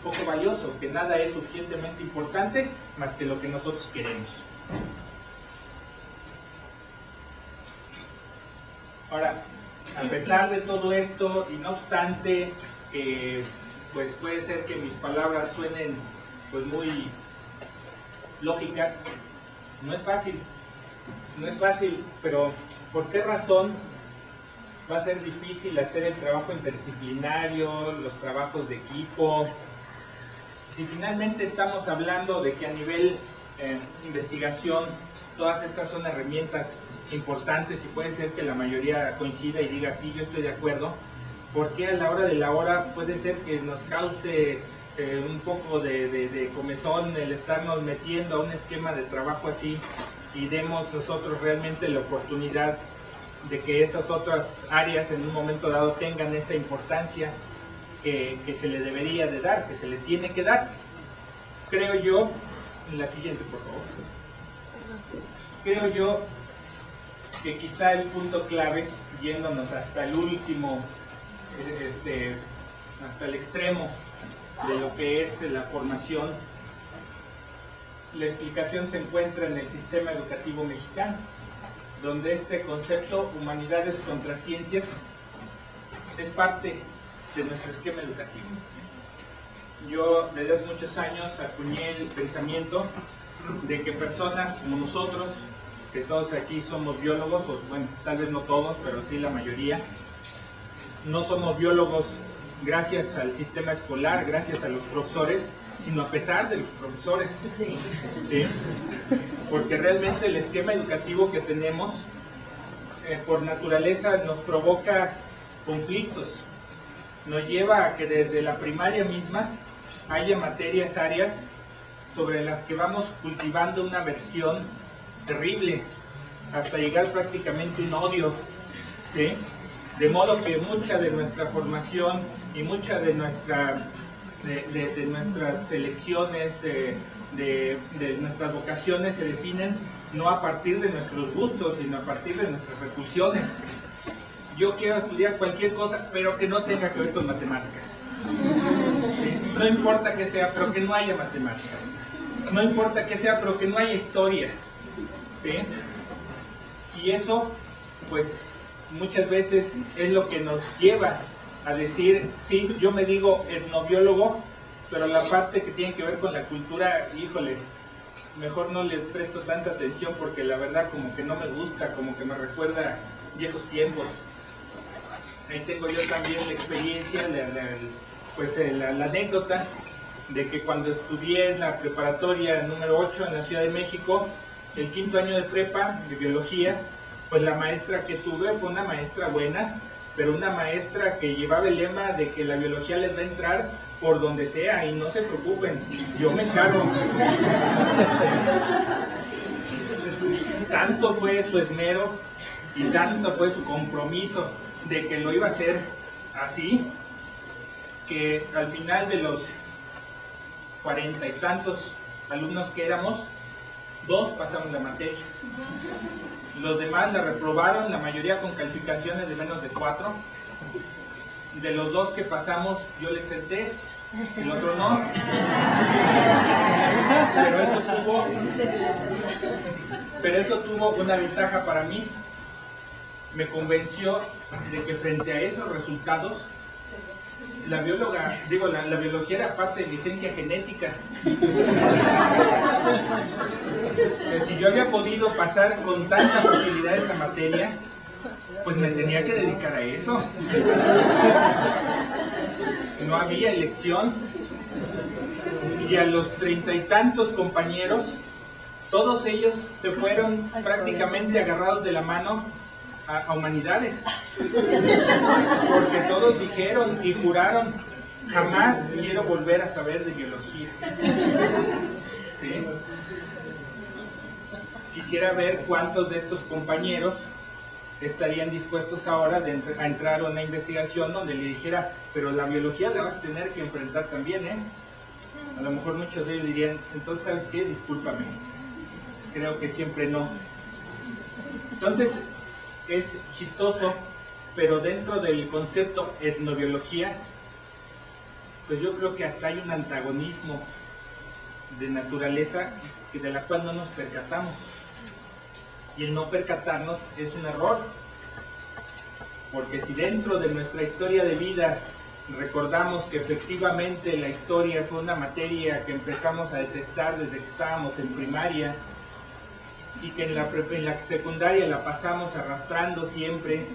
poco valioso, que nada es suficientemente importante más que lo que nosotros queremos. Ahora, a pesar de todo esto y no obstante pues puede ser que mis palabras suenen pues muy lógicas, no es fácil, pero ¿por qué razón va a ser difícil hacer el trabajo interdisciplinario, los trabajos de equipo? Si finalmente estamos hablando de que a nivel investigación todas estas son herramientas importantes y puede ser que la mayoría coincida y diga sí, yo estoy de acuerdo, porque a la hora de la hora puede ser que nos cause un poco de comezón el estarnos metiendo a un esquema de trabajo así y demos nosotros realmente la oportunidad de que esas otras áreas en un momento dado tengan esa importancia que se le debería de dar, que se le tiene que dar. Creo yo, en la siguiente por favor, creo yo que quizá el punto clave, yéndonos hasta el último, hasta el extremo de lo que es la formación, la explicación se encuentra en el sistema educativo mexicano, donde este concepto, humanidades contra ciencias, es parte de nuestro esquema educativo. Yo desde hace muchos años acuñé el pensamiento de que personas como nosotros, que todos aquí somos biólogos, o bueno, tal vez no todos, pero sí la mayoría, no somos biólogos gracias al sistema escolar, gracias a los profesores, sino a pesar de los profesores. Sí. ¿Sí? Porque realmente el esquema educativo que tenemos, por naturaleza, nos provoca conflictos. Nos lleva a que desde la primaria misma haya materias, áreas sobre las que vamos cultivando una aversión terrible, hasta llegar prácticamente a un odio, ¿sí? De modo que mucha de nuestra formación y mucha de nuestras selecciones, de nuestras vocaciones se definen no a partir de nuestros gustos, sino a partir de nuestras repulsiones. Yo quiero estudiar cualquier cosa, pero que no tenga que ver con matemáticas. ¿Sí? No importa que sea, pero que no haya matemáticas. No importa que sea, pero que no haya historia. ¿Sí? Y eso, pues, muchas veces es lo que nos lleva a decir, sí, yo me digo etnobiólogo, pero la parte que tiene que ver con la cultura, híjole, mejor no le presto tanta atención porque la verdad como que no me gusta, como que me recuerda viejos tiempos. Ahí tengo yo también la experiencia, la anécdota de que cuando estudié en la preparatoria número 8 en la Ciudad de México, el 5º año de prepa de biología, pues la maestra que tuve fue una maestra buena, pero una maestra que llevaba el lema de que la biología les va a entrar por donde sea y no se preocupen, yo me encargo. Tanto fue su esmero y tanto fue su compromiso de que lo iba a hacer así, que al final de los 40 y tantos alumnos que éramos, 2 pasamos la materia. Los demás la reprobaron, la mayoría con calificaciones de menos de 4. De los 2 que pasamos, yo le exenté, el otro no. Pero eso tuvo una ventaja para mí. Me convenció de que frente a esos resultados, la biología era parte de mi esencia genética. Si yo había podido pasar con tanta facilidad esa materia, pues me tenía que dedicar a eso. No había elección. Y a los 30 y tantos compañeros, todos ellos se fueron prácticamente agarrados de la mano a humanidades, porque todos dijeron y juraron, jamás quiero volver a saber de biología. ¿Sí? Quisiera ver cuántos de estos compañeros estarían dispuestos ahora a entrar a una investigación donde le dijera, pero la biología la vas a tener que enfrentar también, ¿eh? A lo mejor muchos de ellos dirían, entonces, ¿sabes qué? Discúlpame, creo que siempre no. Entonces, es chistoso, pero dentro del concepto etnobiología, pues yo creo que hasta hay un antagonismo de naturaleza de la cual no nos percatamos. Y el no percatarnos es un error, porque si dentro de nuestra historia de vida recordamos que efectivamente la historia fue una materia que empezamos a detestar desde que estábamos en primaria, y que en la secundaria la pasamos arrastrando siempre,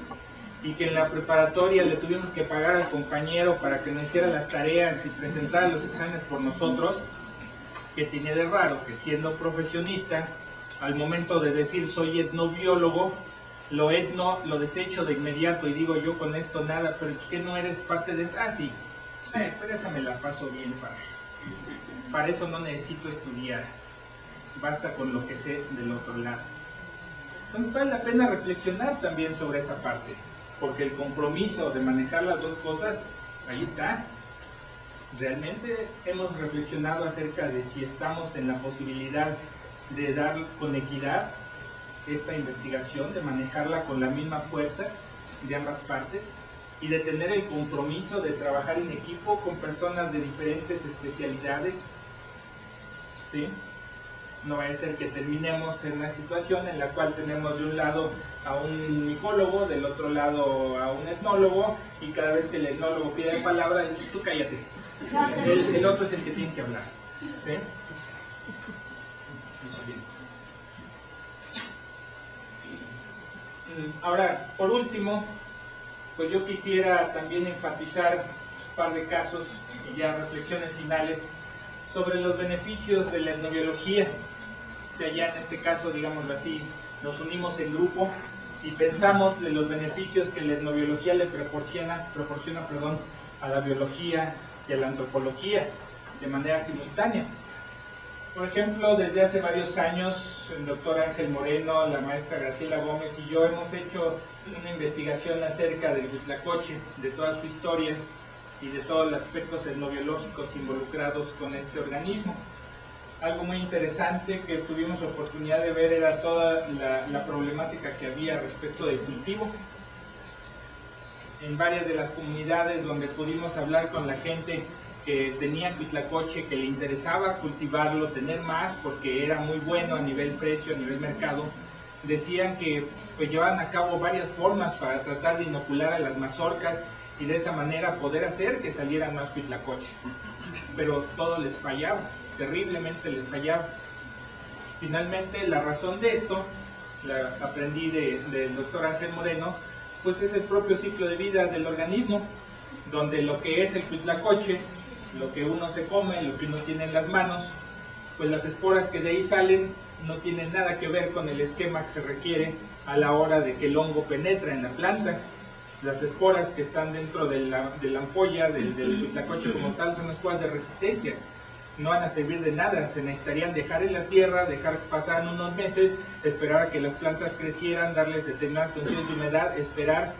y que en la preparatoria le tuvimos que pagar al compañero para que nos hiciera las tareas y presentara los exámenes por nosotros, que tiene de raro que siendo profesionista al momento de decir soy etnobiólogo, lo etno lo desecho de inmediato y digo yo con esto nada, pero ¿qué no eres parte de esto? Ah, sí, pero esa me la paso bien fácil. Para eso no necesito estudiar, basta con lo que sé del otro lado. Entonces vale la pena reflexionar también sobre esa parte, porque el compromiso de manejar las dos cosas, ahí está. Realmente hemos reflexionado acerca de si estamos en la posibilidad de dar con equidad esta investigación, de manejarla con la misma fuerza de ambas partes y de tener el compromiso de trabajar en equipo con personas de diferentes especialidades, ¿sí? No va a ser que terminemos en una situación en la cual tenemos de un lado a un micólogo, del otro lado a un etnólogo, y cada vez que el etnólogo pide palabra, dice, tú cállate. El otro es el que tiene que hablar, ¿sí? Ahora, por último, pues yo quisiera también enfatizar un par de casos y ya reflexiones finales sobre los beneficios de la etnobiología. Que ya en este caso, digámoslo así, nos unimos en grupo y pensamos de los beneficios que la etnobiología le proporciona a la biología y a la antropología de manera simultánea. Por ejemplo, desde hace varios años, el doctor Ángel Moreno, la maestra Graciela Gómez y yo hemos hecho una investigación acerca del Huitlacoche, de toda su historia y de todos los aspectos etnobiológicos involucrados con este organismo. Algo muy interesante que tuvimos oportunidad de ver era toda la problemática que había respecto del cultivo. En varias de las comunidades donde pudimos hablar con la gente que tenía Huitlacoche, que le interesaba cultivarlo, tener más, porque era muy bueno a nivel precio, a nivel mercado, decían que pues llevaban a cabo varias formas para tratar de inocular a las mazorcas y de esa manera poder hacer que salieran más huitlacoches. Pero todo les fallaba, terriblemente les fallaba. Finalmente, la razón de esto, la aprendí del doctor Ángel Moreno, pues es el propio ciclo de vida del organismo, donde lo que es el huitlacoche, lo que uno se come, lo que uno tiene en las manos, pues las esporas que de ahí salen no tienen nada que ver con el esquema que se requiere a la hora de que el hongo penetra en la planta. Las esporas que están dentro de la ampolla del huitlacoche como tal son esporas de resistencia, no van a servir de nada, se necesitarían dejar en la tierra, dejar que pasaran unos meses, esperar a que las plantas crecieran, darles determinadas condiciones de humedad, esperar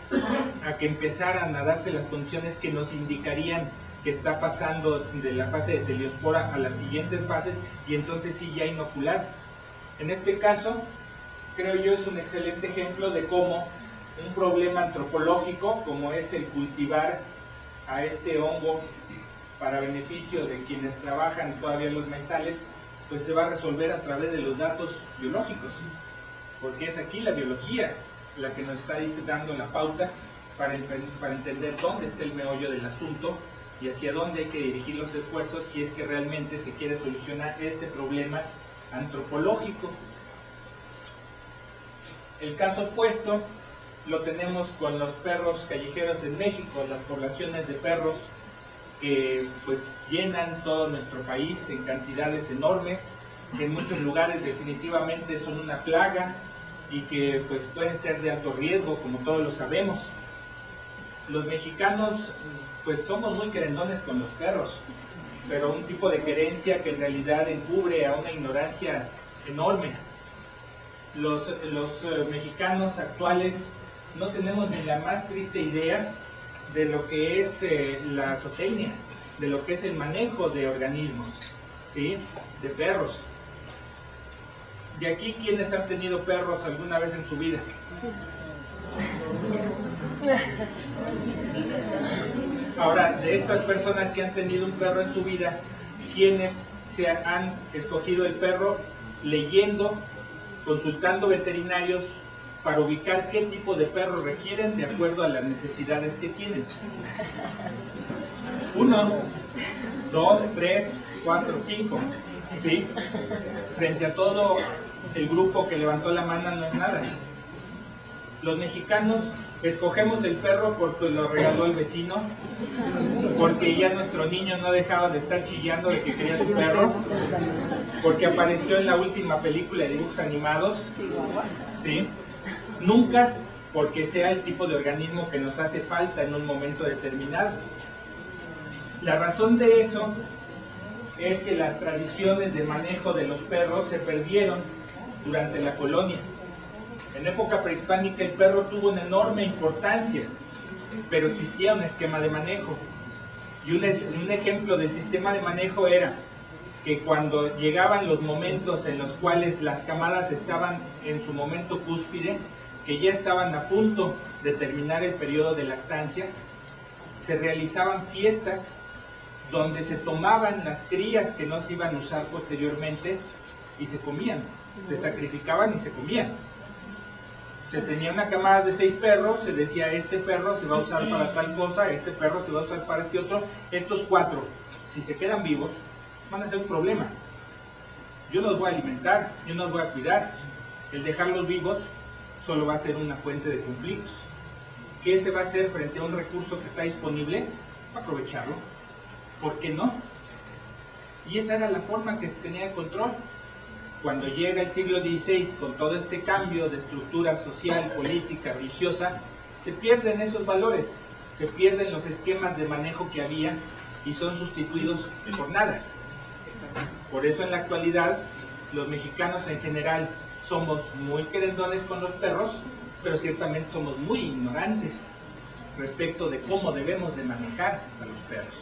a que empezaran a darse las condiciones que nos indicarían que está pasando de la fase de teliospora a las siguientes fases y entonces sí ya inocular. En este caso, creo yo es un excelente ejemplo de cómo un problema antropológico como es el cultivar a este hongo para beneficio de quienes trabajan todavía en los maizales, pues se va a resolver a través de los datos biológicos, porque es aquí la biología la que nos está dando la pauta para entender dónde está el meollo del asunto y hacia dónde hay que dirigir los esfuerzos si es que realmente se quiere solucionar este problema antropológico. El caso opuesto lo tenemos con los perros callejeros en México, las poblaciones de perros que pues llenan todo nuestro país en cantidades enormes, que en muchos lugares definitivamente son una plaga y que pues pueden ser de alto riesgo, como todos lo sabemos. Los mexicanos pues somos muy querendones con los perros, pero un tipo de querencia que en realidad encubre a una ignorancia enorme. Los mexicanos actuales no tenemos ni la más triste idea de lo que es la zootecnia, de lo que es el manejo de organismos, ¿sí? De perros. De aquí, ¿quiénes han tenido perros alguna vez en su vida? Ahora, de estas personas que han tenido un perro en su vida, ¿quiénes se han escogido el perro leyendo, consultando veterinarios para ubicar qué tipo de perro requieren de acuerdo a las necesidades que tienen? 1, 2, 3, 4, 5, ¿sí? Frente a todo el grupo que levantó la mano no es nada. Los mexicanos escogemos el perro porque lo regaló el vecino, porque ya nuestro niño no dejaba de estar chillando de que quería su perro, porque apareció en la última película de dibujos animados, ¿sí? Nunca porque sea el tipo de organismo que nos hace falta en un momento determinado. La razón de eso es que las tradiciones de manejo de los perros se perdieron durante la colonia. En época prehispánica el perro tuvo una enorme importancia, pero existía un esquema de manejo. Y un ejemplo del sistema de manejo era que cuando llegaban los momentos en los cuales las camadas estaban en su momento cúspide, que ya estaban a punto de terminar el periodo de lactancia, se realizaban fiestas donde se tomaban las crías que no se iban a usar posteriormente y se comían, se sacrificaban y se comían. Se tenía una camada de 6 perros, se decía este perro se va a usar para tal cosa, este perro se va a usar para este otro, estos 4, si se quedan vivos, van a ser un problema. Yo los voy a alimentar, yo los voy a cuidar. El dejarlos vivos solo va a ser una fuente de conflictos. ¿Qué se va a hacer frente a un recurso que está disponible? Aprovecharlo. ¿Por qué no? Y esa era la forma que se tenía de control. Cuando llega el siglo XVI, con todo este cambio de estructura social, política, religiosa, se pierden esos valores, se pierden los esquemas de manejo que había y son sustituidos por nada. Por eso en la actualidad, los mexicanos en general somos muy querendones con los perros, pero ciertamente somos muy ignorantes respecto de cómo debemos de manejar a los perros.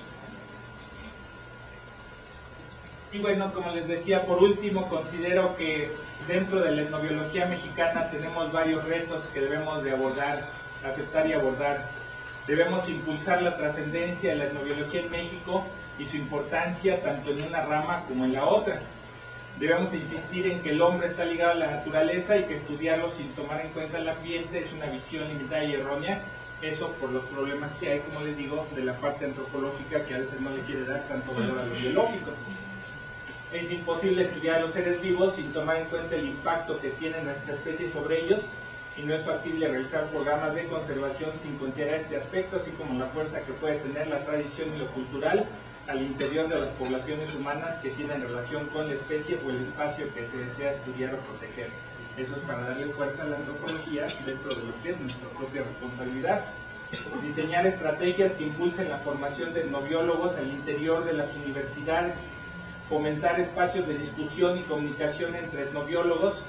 Y bueno, como les decía, por último, considero que dentro de la etnobiología mexicana tenemos varios retos que debemos de abordar, aceptar y abordar. Debemos impulsar la trascendencia de la etnobiología en México y su importancia tanto en una rama como en la otra. Debemos insistir en que el hombre está ligado a la naturaleza y que estudiarlo sin tomar en cuenta el ambiente es una visión limitada y errónea. Eso por los problemas que hay, como les digo, de la parte antropológica que a veces no le quiere dar tanto valor a lo biológico. Es imposible estudiar a los seres vivos sin tomar en cuenta el impacto que tiene nuestra especie sobre ellos, y no es factible realizar programas de conservación sin considerar este aspecto, así como la fuerza que puede tener la tradición y lo cultural al interior de las poblaciones humanas que tienen relación con la especie o el espacio que se desea estudiar o proteger. Eso es para darle fuerza a la antropología dentro de lo que es nuestra propia responsabilidad. Diseñar estrategias que impulsen la formación de etnobiólogos al interior de las universidades, fomentar espacios de discusión y comunicación entre etnobiólogos,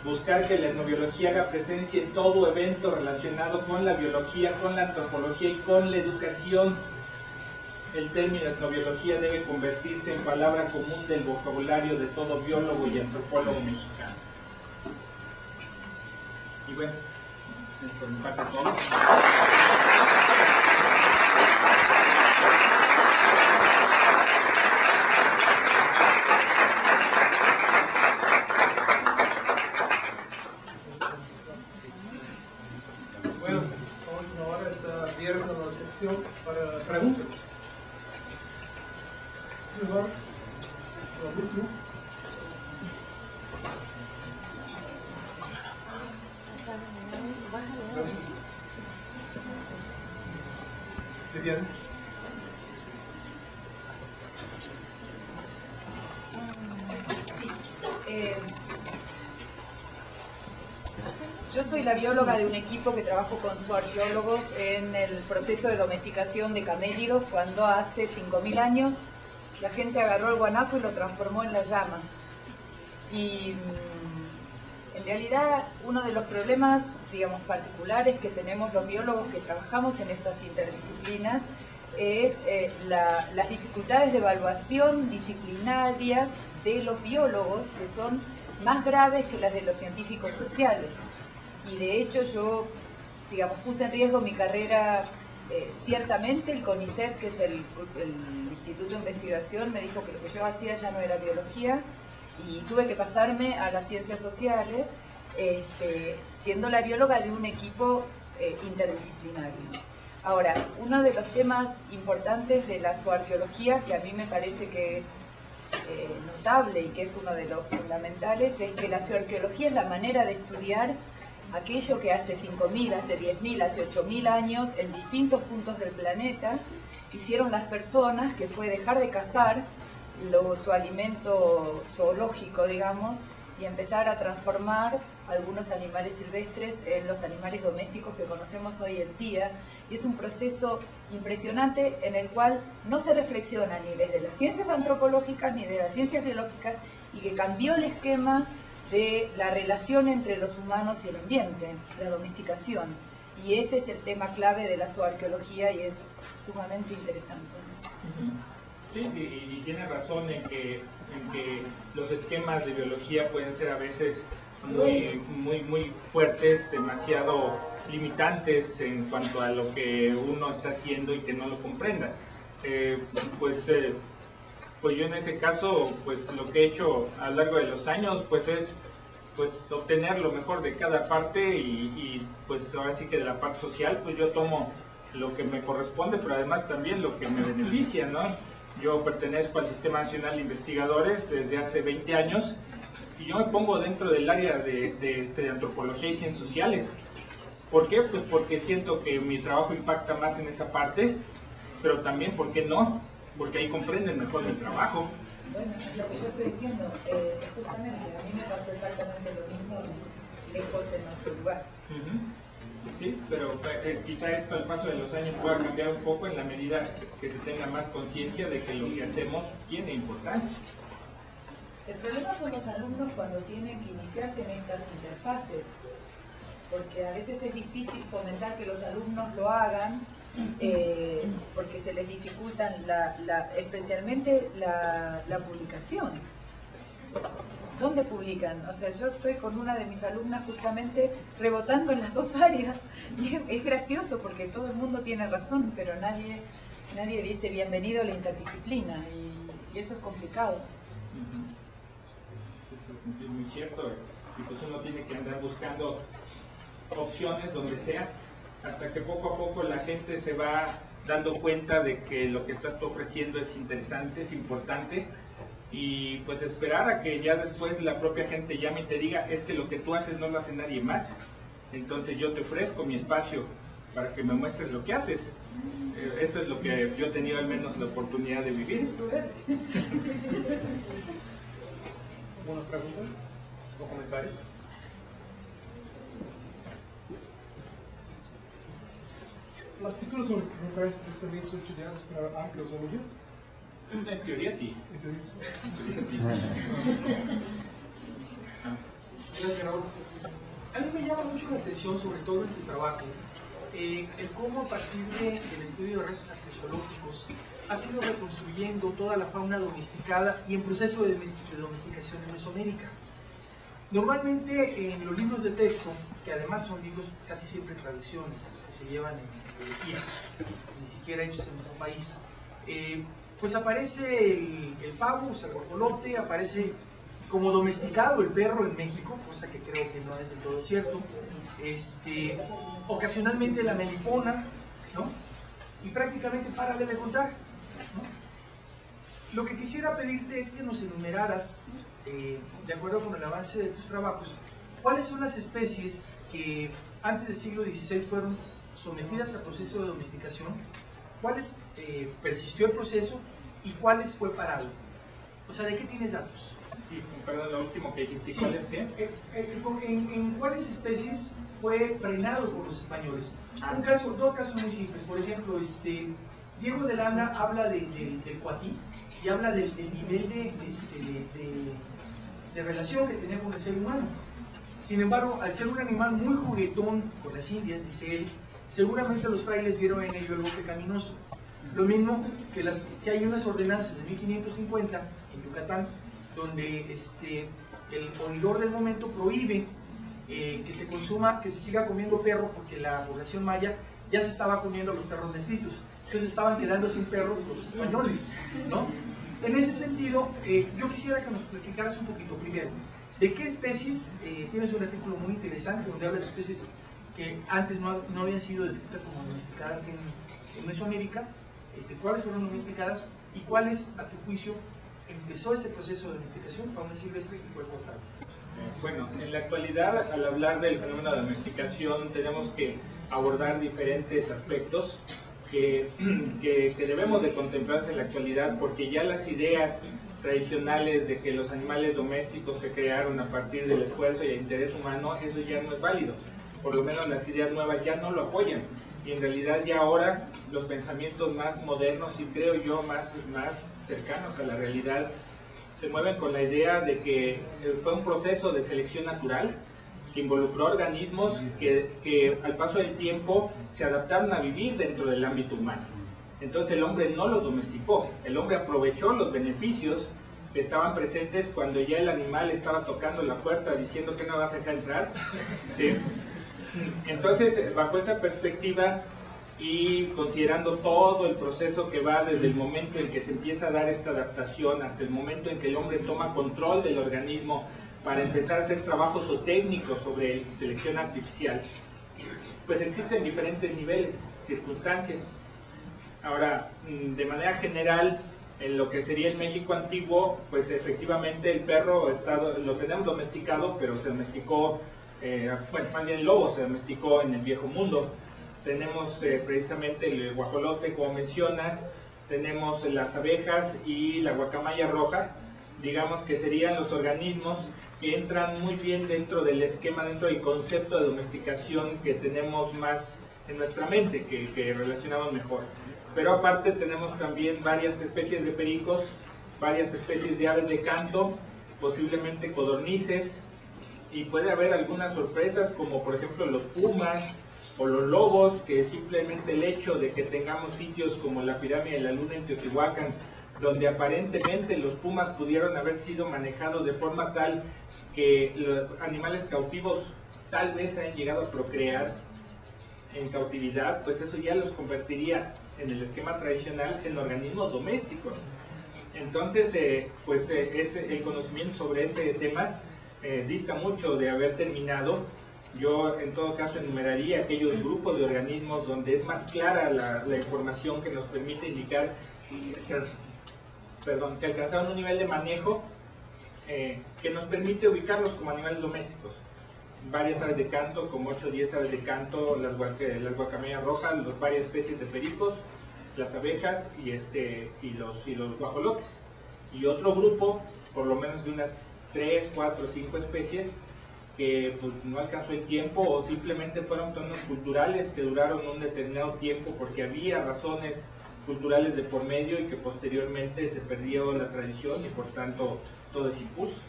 buscar que la etnobiología haga presencia en todo evento relacionado con la biología, con la antropología y con la educación. El término etnobiología debe convertirse en palabra común del vocabulario de todo biólogo y antropólogo mexicano. Y bueno, por mi parte todo. Para preguntas. Gracias. Vivian. Yo soy la bióloga de un equipo que trabajo con zoarqueólogos en el proceso de domesticación de camélidos, cuando hace 5.000 años la gente agarró el guanaco y lo transformó en la llama. Y en realidad uno de los problemas, digamos, particulares que tenemos los biólogos que trabajamos en estas interdisciplinas es las dificultades de evaluación disciplinarias de los biólogos, que son más graves que las de los científicos sociales. Y de hecho yo, digamos, puse en riesgo mi carrera. Ciertamente el CONICET, que es el Instituto de Investigación, me dijo que lo que yo hacía ya no era biología y tuve que pasarme a las ciencias sociales, siendo la bióloga de un equipo interdisciplinario. Ahora, uno de los temas importantes de la zoarqueología, que a mí me parece que es notable y que es uno de los fundamentales, es que la zoarqueología es la manera de estudiar aquello que hace 5.000, hace 10.000, hace 8.000 años, en distintos puntos del planeta, hicieron las personas, que fue dejar de cazar su alimento zoológico, digamos, y empezar a transformar algunos animales silvestres en los animales domésticos que conocemos hoy en día. Y es un proceso impresionante en el cual no se reflexiona ni desde las ciencias antropológicas ni de las ciencias biológicas, y que cambió el esquema de la relación entre los humanos y el ambiente, la domesticación. Y ese es el tema clave de la zooarqueología y es sumamente interesante. Sí, y tiene razón en que los esquemas de biología pueden ser a veces muy fuertes, demasiado limitantes en cuanto a lo que uno está haciendo y que no lo comprenda. Pues yo en ese caso, pues lo que he hecho a lo largo de los años, pues es obtener lo mejor de cada parte y pues ahora sí que de la parte social, pues yo tomo lo que me corresponde, pero además también lo que me beneficia, ¿no? Yo pertenezco al Sistema Nacional de Investigadores desde hace 20 años y yo me pongo dentro del área de antropología y ciencias sociales. ¿Por qué? Pues porque siento que mi trabajo impacta más en esa parte, pero también, ¿por qué no? Porque ahí comprenden mejor mi trabajo. Bueno, es lo que yo estoy diciendo, justamente, a mí me pasó exactamente lo mismo lejos en otro lugar. Sí, pero quizá esto al paso de los años pueda cambiar un poco en la medida que se tenga más conciencia de que lo que hacemos tiene importancia. El problema son los alumnos cuando tienen que iniciarse en estas interfaces, porque a veces es difícil fomentar que los alumnos lo hagan, porque se les dificultan especialmente la publicación. ¿Dónde publican? O sea, yo estoy con una de mis alumnas justamente rebotando en las dos áreas y es gracioso porque todo el mundo tiene razón, pero nadie dice bienvenido a la interdisciplina y eso es complicado. Es muy cierto, y pues uno tiene que andar buscando opciones donde sea, hasta que poco a poco la gente se va dando cuenta de que lo que estás ofreciendo es interesante, es importante, y pues esperar a que ya después la propia gente llame y te diga, es que lo que tú haces no lo hace nadie más, entonces yo te ofrezco mi espacio para que me muestres lo que haces. Eso es lo que yo he tenido al menos la oportunidad de vivir. ¿Alguna pregunta o comentario? ¿Las pinturas rupestres también son estudiadas para arqueología? En teoría sí. En teoría sí. Gracias, Raúl. A mí me llama mucho la atención, sobre todo en tu trabajo, el cómo a partir del estudio de restos arqueológicos has ido reconstruyendo toda la fauna domesticada y en proceso de domesticación en Mesoamérica. Normalmente en los libros de texto, que además son libros casi siempre traducciones, que se llevan en antropología, ni siquiera hechos en nuestro país, pues aparece el pavo, o sea, el guajolote, aparece como domesticado el perro en México, cosa que creo que no es del todo cierto, ocasionalmente la melipona, ¿no? Y prácticamente párale de contar, ¿no? Lo que quisiera pedirte es que nos enumeraras, de acuerdo con el avance de tus trabajos, cuáles son las especies que antes del siglo XVI fueron sometidas a proceso de domesticación, cuáles persistió el proceso y cuáles fue parado. O sea, ¿de qué tienes datos? Sí, perdón, lo último que dijiste, Sí. ¿cuál es qué? ¿En cuáles especies fue frenado por los españoles? Dos casos muy simples. Por ejemplo, Diego de Landa habla del cuatí y habla del nivel de relación que tenía con el ser humano. Sin embargo, al ser un animal muy juguetón con las indias, dice él, seguramente los frailes vieron en ello algo pecaminoso. Lo mismo que hay unas ordenanzas de 1550 en Yucatán, donde el oidor del momento prohíbe que se siga comiendo perro, porque la población maya ya se estaba comiendo a los perros mestizos, entonces estaban quedando sin perros los españoles, ¿no? En ese sentido, yo quisiera que nos platicaras un poquito primero, ¿de qué especies? Tienes un artículo muy interesante donde hablas de especies que antes no habían sido descritas como domesticadas en Mesoamérica, cuáles fueron domesticadas y cuáles, a tu juicio, empezó ese proceso de domesticación fauna silvestre y fue cortado. Bueno, en la actualidad, al hablar del fenómeno de domesticación, tenemos que abordar diferentes aspectos que debemos de contemplarse en la actualidad, porque ya las ideas tradicionales de que los animales domésticos se crearon a partir del esfuerzo y el interés humano, eso ya no es válido. Por lo menos las ideas nuevas ya no lo apoyan. Y en realidad ya ahora los pensamientos más modernos y creo yo más cercanos a la realidad se mueven con la idea de que fue un proceso de selección natural que involucró organismos que al paso del tiempo se adaptaron a vivir dentro del ámbito humano. Entonces el hombre no los domesticó, el hombre aprovechó los beneficios que estaban presentes cuando ya el animal estaba tocando la puerta diciendo que no vas a dejar entrar. ¿Sí? Entonces, bajo esa perspectiva y considerando todo el proceso que va desde el momento en que se empieza a dar esta adaptación hasta el momento en que el hombre toma control del organismo para empezar a hacer trabajos o técnicos sobre selección artificial, pues existen diferentes niveles, circunstancias. Ahora, de manera general, en lo que sería el México antiguo, pues efectivamente el perro lo tenemos domesticado, pero se domesticó, bueno, más bien el lobo se domesticó en el Viejo Mundo. Tenemos precisamente el guajolote, como mencionas, tenemos las abejas y la guacamaya roja, digamos que serían los organismos que entran muy bien dentro del esquema, dentro del concepto de domesticación que tenemos más en nuestra mente, que relacionamos mejor. Pero aparte tenemos también varias especies de pericos, varias especies de aves de canto, posiblemente codornices, y puede haber algunas sorpresas como por ejemplo los pumas o los lobos, que simplemente el hecho de que tengamos sitios como la Pirámide de la Luna en Teotihuacán, donde aparentemente los pumas pudieron haber sido manejados de forma tal que los animales cautivos tal vez hayan llegado a procrear en cautividad, pues eso ya los convertiría en el esquema tradicional en organismos domésticos. Entonces, el conocimiento sobre ese tema dista mucho de haber terminado. Yo en todo caso enumeraría aquellos grupos de organismos donde es más clara la información que nos permite indicar que alcanzaron un nivel de manejo que nos permite ubicarlos como animales domésticos. Varias aves de canto, como 8 o 10 aves de canto, las guacamayas rojas, varias especies de pericos, las abejas y los guajolotes. Y otro grupo, por lo menos de unas 3, 4, 5 especies, que pues, no alcanzó el tiempo o simplemente fueron tonos culturales que duraron un determinado tiempo porque había razones culturales de por medio y que posteriormente se perdió la tradición y por tanto todo ese impulso.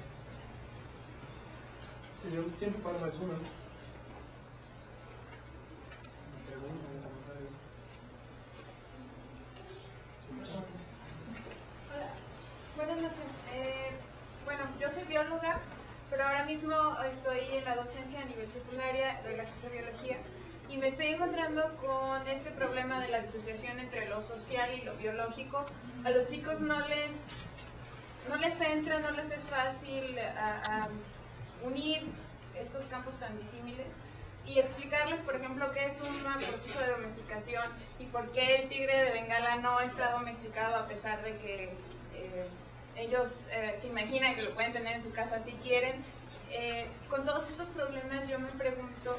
Tenemos tiempo para más una. Hola, buenas noches. Bueno, yo soy bióloga, pero ahora mismo estoy en la docencia a nivel secundaria, doy la clase de biología y me estoy encontrando con este problema de la disociación entre lo social y lo biológico. A los chicos no les entra, no les es fácil a unir estos campos tan disímiles y explicarles, por ejemplo, qué es un proceso de domesticación y por qué el tigre de Bengala no está domesticado a pesar de que ellos se imaginan que lo pueden tener en su casa si quieren. Con todos estos problemas yo me pregunto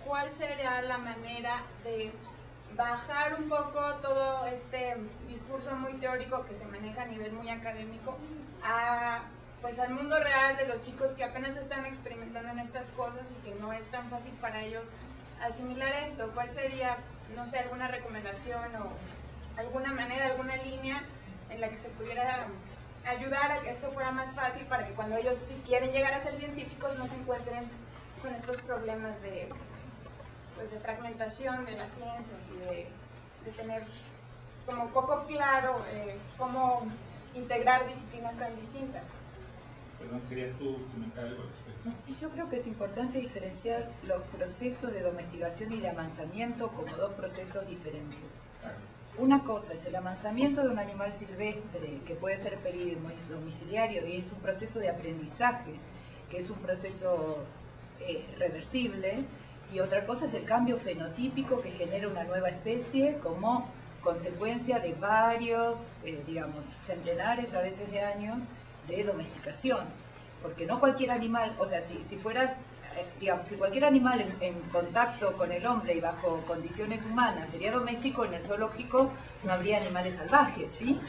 cuál sería la manera de bajar un poco todo este discurso muy teórico que se maneja a nivel muy académico pues al mundo real de los chicos que apenas están experimentando en estas cosas y que no es tan fácil para ellos asimilar esto. ¿Cuál sería, no sé, alguna recomendación o alguna manera, alguna línea en la que se pudiera ayudar a que esto fuera más fácil para que cuando ellos si quieren llegar a ser científicos no se encuentren con estos problemas de fragmentación de las ciencias y de tener como poco claro cómo integrar disciplinas tan distintas? Perdón, ¿querías tú comentar algo al respecto? Sí, yo creo que es importante diferenciar los procesos de domesticación y de amansamiento como dos procesos diferentes. Una cosa es el amansamiento de un animal silvestre que puede ser domiciliario y es un proceso de aprendizaje, que es un proceso reversible, y otra cosa es el cambio fenotípico que genera una nueva especie como consecuencia de varios, digamos, centenares a veces de años de domesticación. porque no cualquier animal, o sea, si fueras, digamos, si cualquier animal en contacto con el hombre y bajo condiciones humanas sería doméstico, en el zoológico no habría animales salvajes, ¿sí?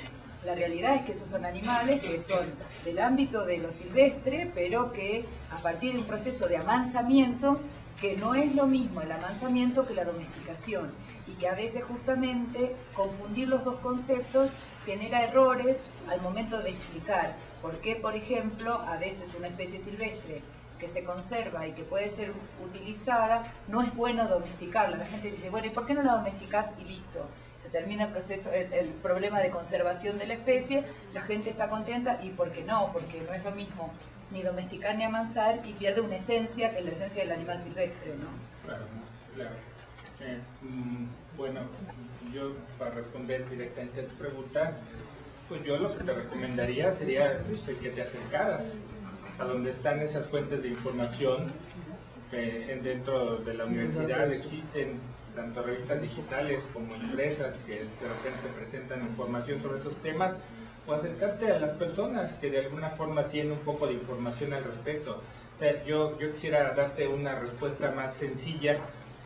La realidad es que esos son animales que son del ámbito de lo silvestre, pero que a partir de un proceso de amansamiento, que no es lo mismo el amansamiento que la domesticación, y que a veces justamente confundir los dos conceptos genera errores al momento de explicar por qué, por ejemplo, a veces una especie silvestre que se conserva y que puede ser utilizada, no es bueno domesticarla. La gente dice, bueno, ¿y por qué no la domesticás? Y listo. Se termina el proceso, el problema de conservación de la especie, la gente está contenta, y ¿por qué no? Porque no es lo mismo ni domesticar ni amansar, y pierde una esencia que es la esencia del animal silvestre, ¿no? Claro, claro. Bueno, yo para responder directamente a tu pregunta, pues yo lo que te recomendaría sería que te acercaras a donde están esas fuentes de información. Dentro de la universidad existen tanto revistas digitales como impresas que de repente presentan información sobre esos temas, o acercarte a las personas que de alguna forma tienen un poco de información al respecto. O sea, yo quisiera darte una respuesta más sencilla,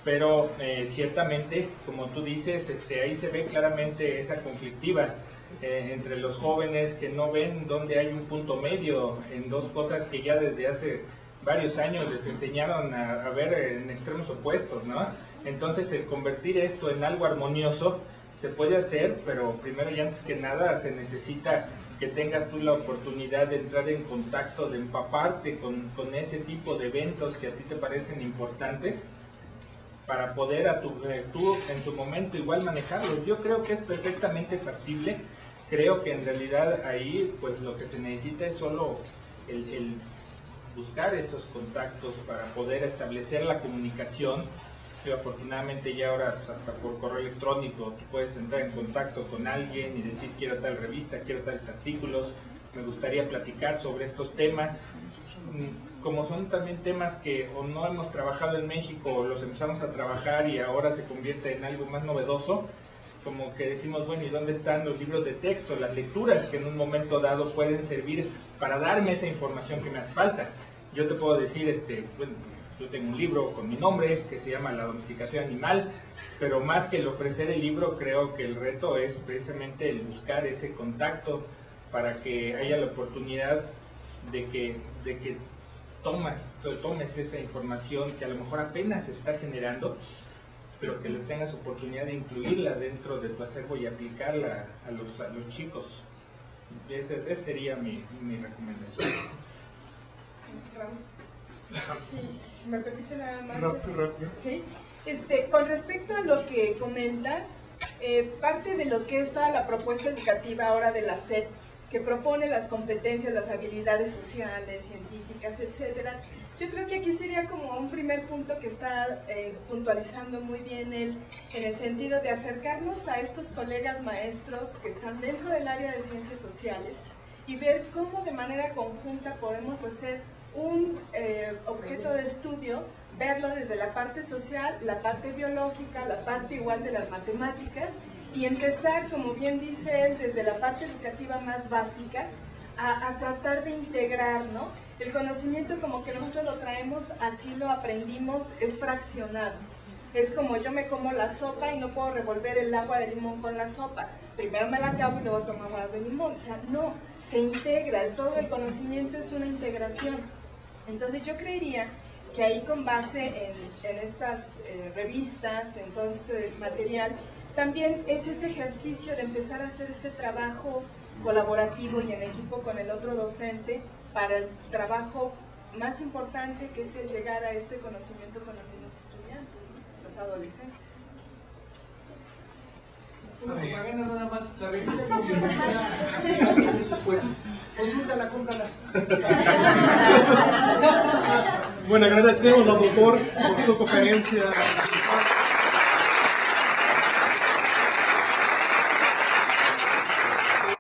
pero ciertamente, como tú dices, ahí se ve claramente esa conflictiva entre los jóvenes que no ven dónde hay un punto medio en dos cosas que ya desde hace varios años les enseñaron a ver en extremos opuestos, ¿no? Entonces, el convertir esto en algo armonioso se puede hacer, pero primero y antes que nada se necesita que tengas tú la oportunidad de entrar en contacto, de empaparte con ese tipo de eventos que a ti te parecen importantes, para poder tú en tu momento igual manejarlos. Yo creo que es perfectamente factible. Creo que en realidad ahí pues lo que se necesita es solo el buscar esos contactos para poder establecer la comunicación. Yo afortunadamente ya ahora pues, hasta por correo electrónico tú puedes entrar en contacto con alguien y decir quiero tal revista, quiero tales artículos, me gustaría platicar sobre estos temas. Como son también temas que o no hemos trabajado en México o los empezamos a trabajar y ahora se convierte en algo más novedoso, como que decimos, bueno, ¿y dónde están los libros de texto, las lecturas que en un momento dado pueden servir para darme esa información que me hace falta? Yo te puedo decir, bueno, yo tengo un libro con mi nombre que se llama La domesticación animal, pero más que el ofrecer el libro, creo que el reto es precisamente el buscar ese contacto para que haya la oportunidad de que tomes esa información que a lo mejor apenas se está generando, pero que le tengas oportunidad de incluirla dentro de tu acervo y aplicarla a los chicos. Esa sería mi recomendación. Sí, si me permite nada más. Rápido. Sí, con respecto a lo que comentas, parte de lo que es toda la propuesta educativa ahora de la SEP, que propone las competencias, las habilidades sociales, científicas, etcétera. Yo creo que aquí sería como un primer punto que está puntualizando muy bien él, en el sentido de acercarnos a estos colegas maestros que están dentro del área de ciencias sociales y ver cómo de manera conjunta podemos hacer un objeto de estudio, verlo desde la parte social, la parte biológica, la parte igual de las matemáticas, y empezar, como bien dice él, desde la parte educativa más básica, a tratar de integrar, ¿no? El conocimiento como que nosotros lo traemos, así lo aprendimos, es fraccionado. Es como yo me como la sopa y no puedo revolver el agua de limón con la sopa. Primero me la acabo y luego tomo agua de limón. O sea, no, se integra, todo el conocimiento es una integración. Entonces yo creería que ahí con base en estas revistas, en todo este material, también es ese ejercicio de empezar a hacer este trabajo colaborativo y en equipo con el otro docente para el trabajo más importante, que es el llegar a este conocimiento con los mismos estudiantes, los adolescentes. Propaganda nada más, la revista Biblioteca está haciendo ese esfuerzo. Consúltala, cómprala. Bueno, agradecemos al doctor por su conferencia.